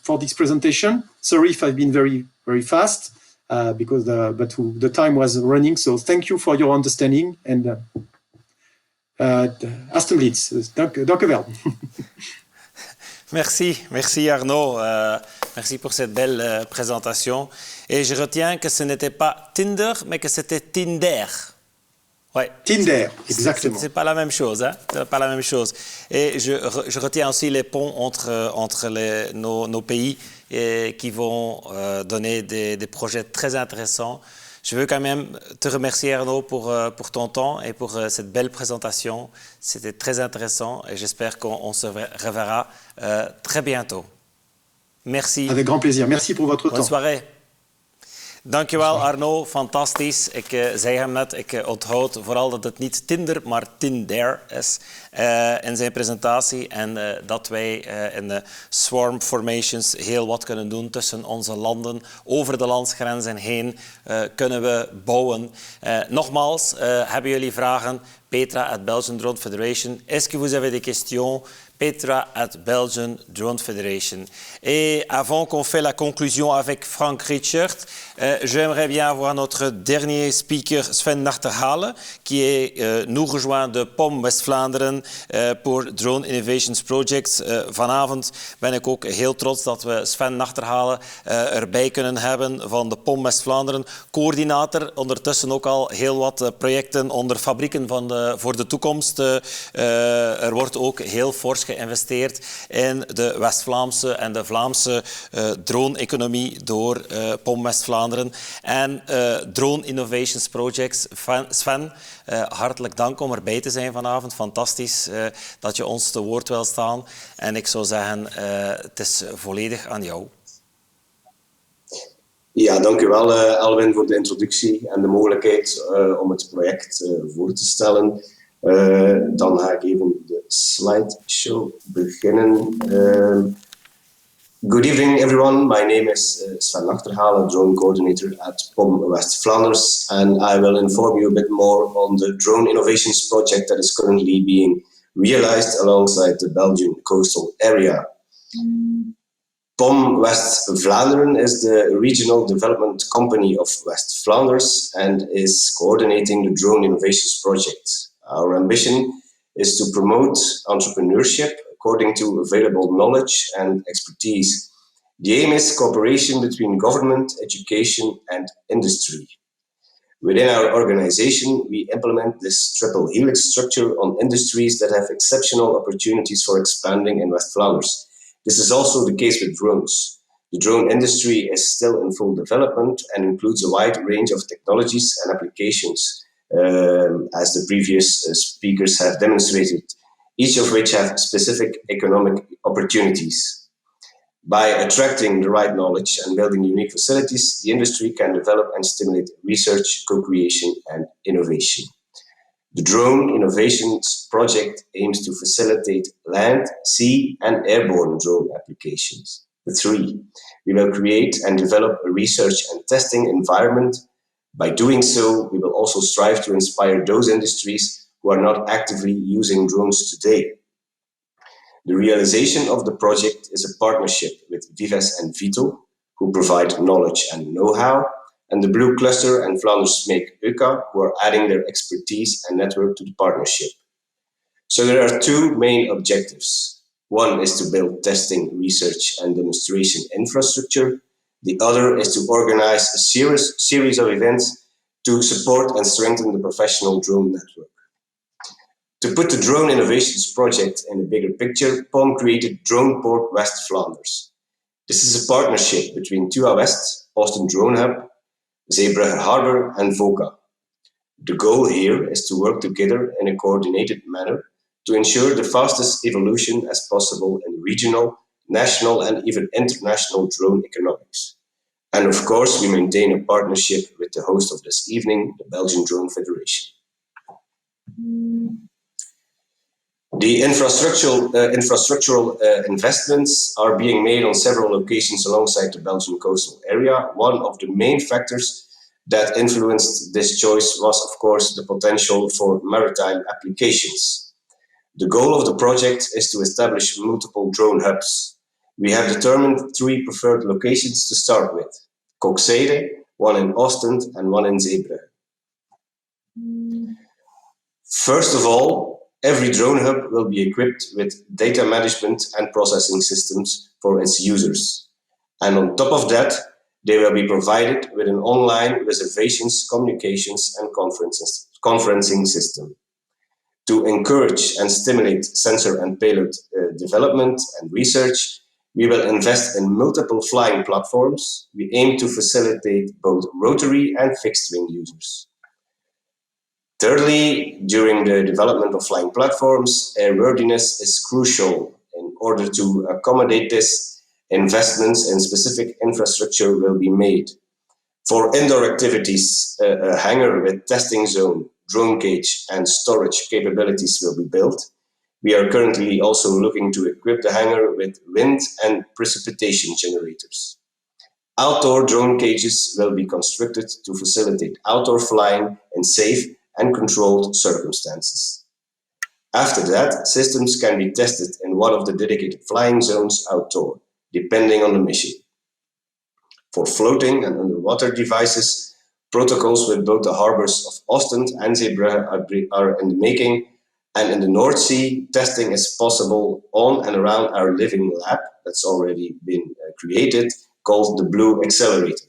for this presentation. Sorry if I've been very, very fast but the time was running. So thank you for your understanding and alstublieft. Dank u wel. Merci Arnaud. Merci pour cette belle présentation. Et je retiens que ce n'était pas Tinder, mais que c'était Tinder. Ouais. Tinder, exactement. C'est pas la même chose, hein? C'est pas la même chose. Et je retiens aussi les ponts entre nos pays qui vont donner des projets très intéressants. Je veux quand même te remercier Arnaud pour ton temps et pour cette belle présentation. C'était très intéressant et j'espère qu'on se reverra très bientôt. Merci. Avec grand plaisir. Merci pour votre temps. Bonne soirée. Dankjewel Arnaud, fantastisch. Ik zei hem net, ik onthoud vooral dat het niet Tinder, maar Tinder is in zijn presentatie. En dat wij in de swarm formations heel wat kunnen doen tussen onze landen. Over de landsgrenzen heen kunnen we bouwen. Nogmaals, hebben jullie vragen? Petra at Belgian Drone Federation. Est-ce que vous avez des questions? Petra at Belgian Drone Federation. Et avant qu'on fait la conclusion avec Frank Richard, j'aimerais bien avoir notre dernier speaker, Sven Nachterhalen, qui nous rejoint de POM West-Vlaanderen pour Drone Innovations Projects. Vanavond ben ik ook heel trots dat we Sven Nachterhalen erbij kunnen hebben van de POM West-Vlaanderen. Coördinator, ondertussen ook al heel wat projecten onder fabrieken voor de toekomst. Er wordt ook heel fors geïnvesteerd in de West-Vlaamse en de Vlaamse drone-economie door POM West-Vlaanderen. En Drone Innovations Projects. Sven, hartelijk dank om erbij te zijn vanavond. Fantastisch dat je ons te woord wil staan. En ik zou zeggen, het is volledig aan jou. Ja, dank u wel Elwin voor de introductie en de mogelijkheid om het project voor te stellen. Dan ga ik even de slideshow beginnen. Good evening everyone, my name is Sven Nachterhalen, drone coordinator at POM West-Vlaanderen, and I will inform you a bit more on the drone innovations project that is currently being realized alongside the Belgian coastal area. POM West-Vlaanderen is the regional development company of West-Flanders and is coordinating the drone innovations project. Our ambition is to promote entrepreneurship according to available knowledge and expertise. The aim is cooperation between government, education, and industry. Within our organization, we implement this triple helix structure on industries that have exceptional opportunities for expanding in West Flanders. This is also the case with drones. The drone industry is still in full development and includes a wide range of technologies and applications, as the previous speakers have demonstrated, each of which have specific economic opportunities. By attracting the right knowledge and building unique facilities, the industry can develop and stimulate research, co-creation, and innovation. The Drone Innovations Project aims to facilitate land, sea, and airborne drone applications. The three, we will create and develop a research and testing environment. By doing so, we will also strive to inspire those industries who are not actively using drones today. The realization of the project is a partnership with Vives and Vito, who provide knowledge and know-how, and the Blue Cluster and Flanders Make UCA, who are adding their expertise and network to the partnership. So there are two main objectives. One is to build testing, research, and demonstration infrastructure. The other is to organize a series of events to support and strengthen the professional drone network. To put the Drone Innovations Project in a bigger picture, POM created Drone Port West-Flanders. This is a partnership between TUA West, Austin Drone Hub, Zeebrugge Harbour, and VOCA. The goal here is to work together in a coordinated manner to ensure the fastest evolution as possible in regional, national, and even international drone economics. And of course, we maintain a partnership with the host of this evening, the Belgian Drone Federation. The infrastructural investments are being made on several locations alongside the Belgian coastal area. One of the main factors that influenced this choice was, of course, the potential for maritime applications. The goal of the project is to establish multiple drone hubs. We have determined three preferred locations to start with: Kokzijde, one in Ostend, and one in Zeebrugge. First of all, every drone hub will be equipped with data management and processing systems for its users. And on top of that, they will be provided with an online reservations, communications, and conferencing system. To encourage and stimulate sensor and payload development and research, we will invest in multiple flying platforms. We aim to facilitate both rotary and fixed-wing users. Thirdly, during the development of flying platforms, airworthiness is crucial. In order to accommodate this, investments in specific infrastructure will be made. For indoor activities, a hangar with testing zone, drone cage, and storage capabilities will be built. We are currently also looking to equip the hangar with wind and precipitation generators. Outdoor drone cages will be constructed to facilitate outdoor flying in safe and controlled circumstances. After that, systems can be tested in one of the dedicated flying zones outdoor, depending on the mission. For floating and underwater devices, protocols with both the harbors of Ostend and Zeebrugge are in the making, and in the North Sea, testing is possible on and around our living lab that's already been created, called the Blue Accelerator.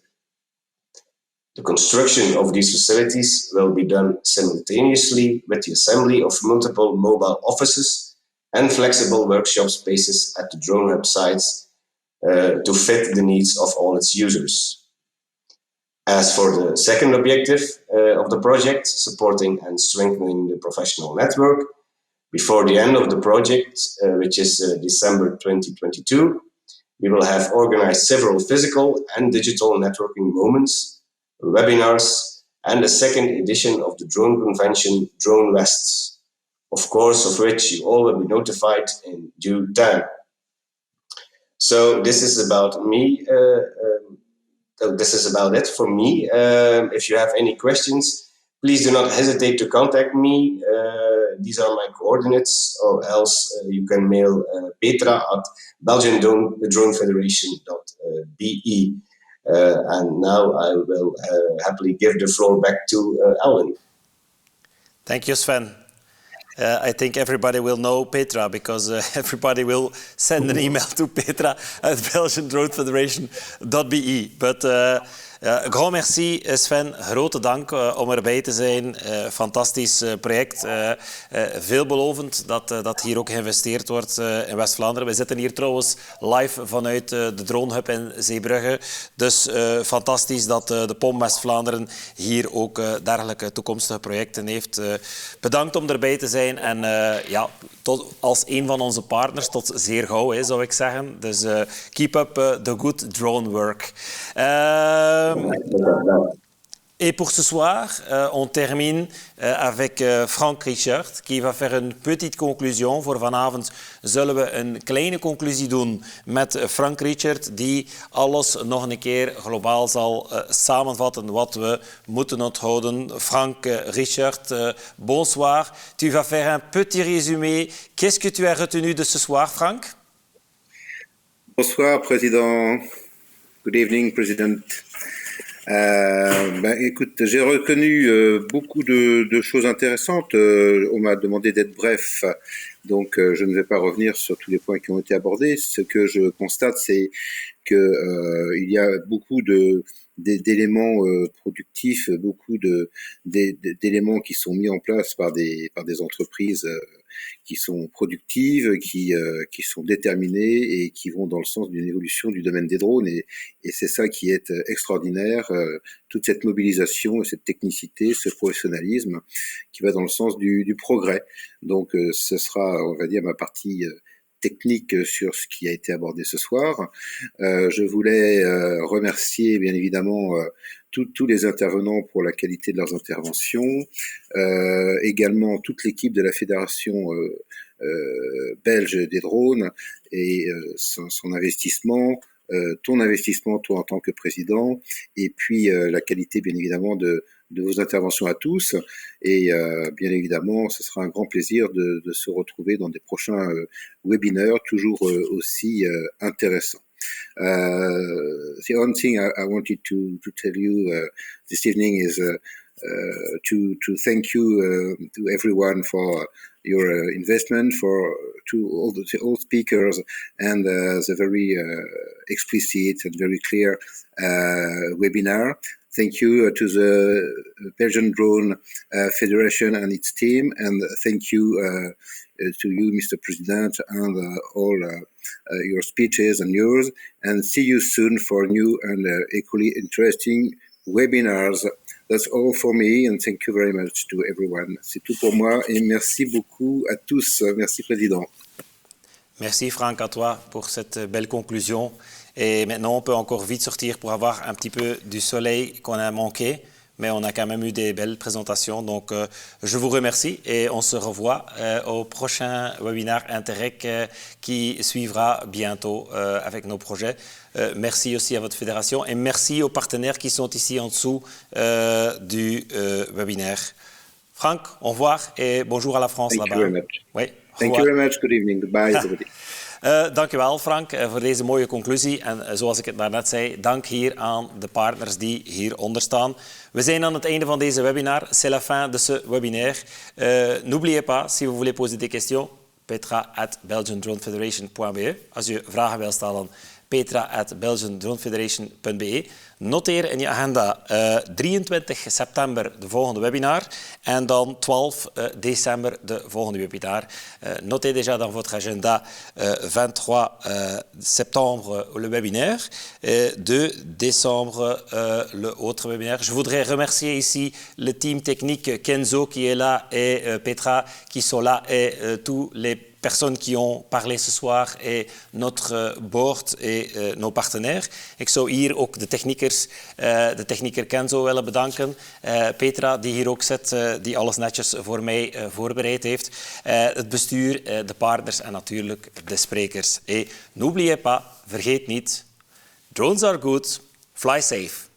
The construction of these facilities will be done simultaneously with the assembly of multiple mobile offices and flexible workshop spaces at the drone hub sites to fit the needs of all its users. As for the second objective of the project, supporting and strengthening the professional network, before the end of the project, which is December 2022, we will have organized several physical and digital networking moments, webinars, and a second edition of the drone convention, Drone West, of course, of which you all will be notified in due time. So this is about me. This is about it for me. If you have any questions, please do not hesitate to contact me. These are my coordinates, or else you can mail Petra at belgiandronefederation.be. And now I will happily give the floor back to Alwin. Thank you, Sven. I think everybody will know Petra because everybody will send an email to Petra at belgiandronefederation.be. But grand merci Sven, grote dank om erbij te zijn. Fantastisch project. Veelbelovend dat hier ook geïnvesteerd wordt in West-Vlaanderen. We zitten hier trouwens live vanuit de Drone Hub in Zeebrugge. Dus fantastisch dat de POM West-Vlaanderen hier ook dergelijke toekomstige projecten heeft. Bedankt om erbij te zijn en ja, als een van onze partners tot zeer gauw, zou ik zeggen. Dus keep up the good drone work. Et pour ce soir, on termine avec Frank Richard, qui va faire une petite conclusion. Voor vanavond zullen we een kleine conclusie doen met Frank Richard, die alles nog een keer globaal zal samenvatten wat we moeten onthouden. Frank Richard, bonsoir. Tu vas faire un petit résumé. Qu'est-ce que tu as retenu de ce soir, Frank? Bonsoir, Président. Good evening, President. Écoute, j'ai reconnu beaucoup de choses intéressantes. On m'a demandé d'être bref, donc je ne vais pas revenir sur tous les points qui ont été abordés. Ce que je constate, c'est que il y a beaucoup d'éléments productifs, beaucoup d'éléments qui sont mis en place par des entreprises qui sont productives, qui sont déterminées et qui vont dans le sens d'une évolution du domaine des drones. Et c'est ça qui est extraordinaire, toute cette mobilisation, cette technicité, ce professionnalisme qui va dans le sens du progrès. Donc ce sera, on va dire, ma partie technique sur ce qui a été abordé ce soir. Je voulais remercier bien évidemment tous les intervenants pour la qualité de leurs interventions, également toute l'équipe de la Fédération belge des drones et son investissement, ton investissement, toi en tant que président, et puis la qualité bien évidemment de vos interventions à tous. Et bien évidemment, ce sera un grand plaisir de se retrouver dans des prochains webinaires toujours aussi intéressants. The only thing I wanted to tell you this evening is to thank you to everyone for your investment, to all speakers, and the very explicit and very clear webinar. Thank you to the Belgian Drone Federation and its team, and thank you to you, Mr. President, and all your speeches and yours. And see you soon for new and equally interesting webinars. That's all for me, and thank you very much to everyone. C'est tout pour moi, et merci beaucoup à tous. Merci, Président. Merci, Franck, à toi pour cette belle conclusion. Et maintenant, on peut encore vite sortir pour avoir un petit peu du soleil qu'on a manqué. Mais on a quand même eu des belles présentations. Donc, je vous remercie et on se revoit au prochain webinaire INTERREG qui suivra bientôt avec nos projets. Merci aussi à votre fédération et merci aux partenaires qui sont ici en dessous du webinaire. Franck, au revoir et bonjour à la France là-bas. Thank you very much. Oui, Thank you very much. Good evening. Goodbye, everybody. Dank u wel, Frank, voor deze mooie conclusie. En zoals ik het daarnet zei, dank hier aan de partners die hieronder staan. We zijn aan het einde van deze webinar. C'est la fin de ce webinaire. N'oubliez pas, si vous voulez poser des questions, petra@belgiandronefederation.be. Als je vragen wil stellen, petra@belgiandronefederation.be. Noteer in je agenda 23 september de volgende webinar en dan 12 décembre de volgende webinar. Notez déjà dans votre agenda 23 septembre le webinaire, 2 décembre le autre webinaire. Je voudrais remercier ici le team technique Kenzo qui est là et Petra qui sont là et tous les personnes qui ont parlé ce soir et notre board et nos partenaires. Ik zou hier ook de technieker Kenzo willen bedanken. Petra, die hier ook zit, die alles netjes voor mij voorbereid heeft. Het bestuur, de partners en natuurlijk de sprekers. Et n'oubliez pas, vergeet niet, drones are good, fly safe.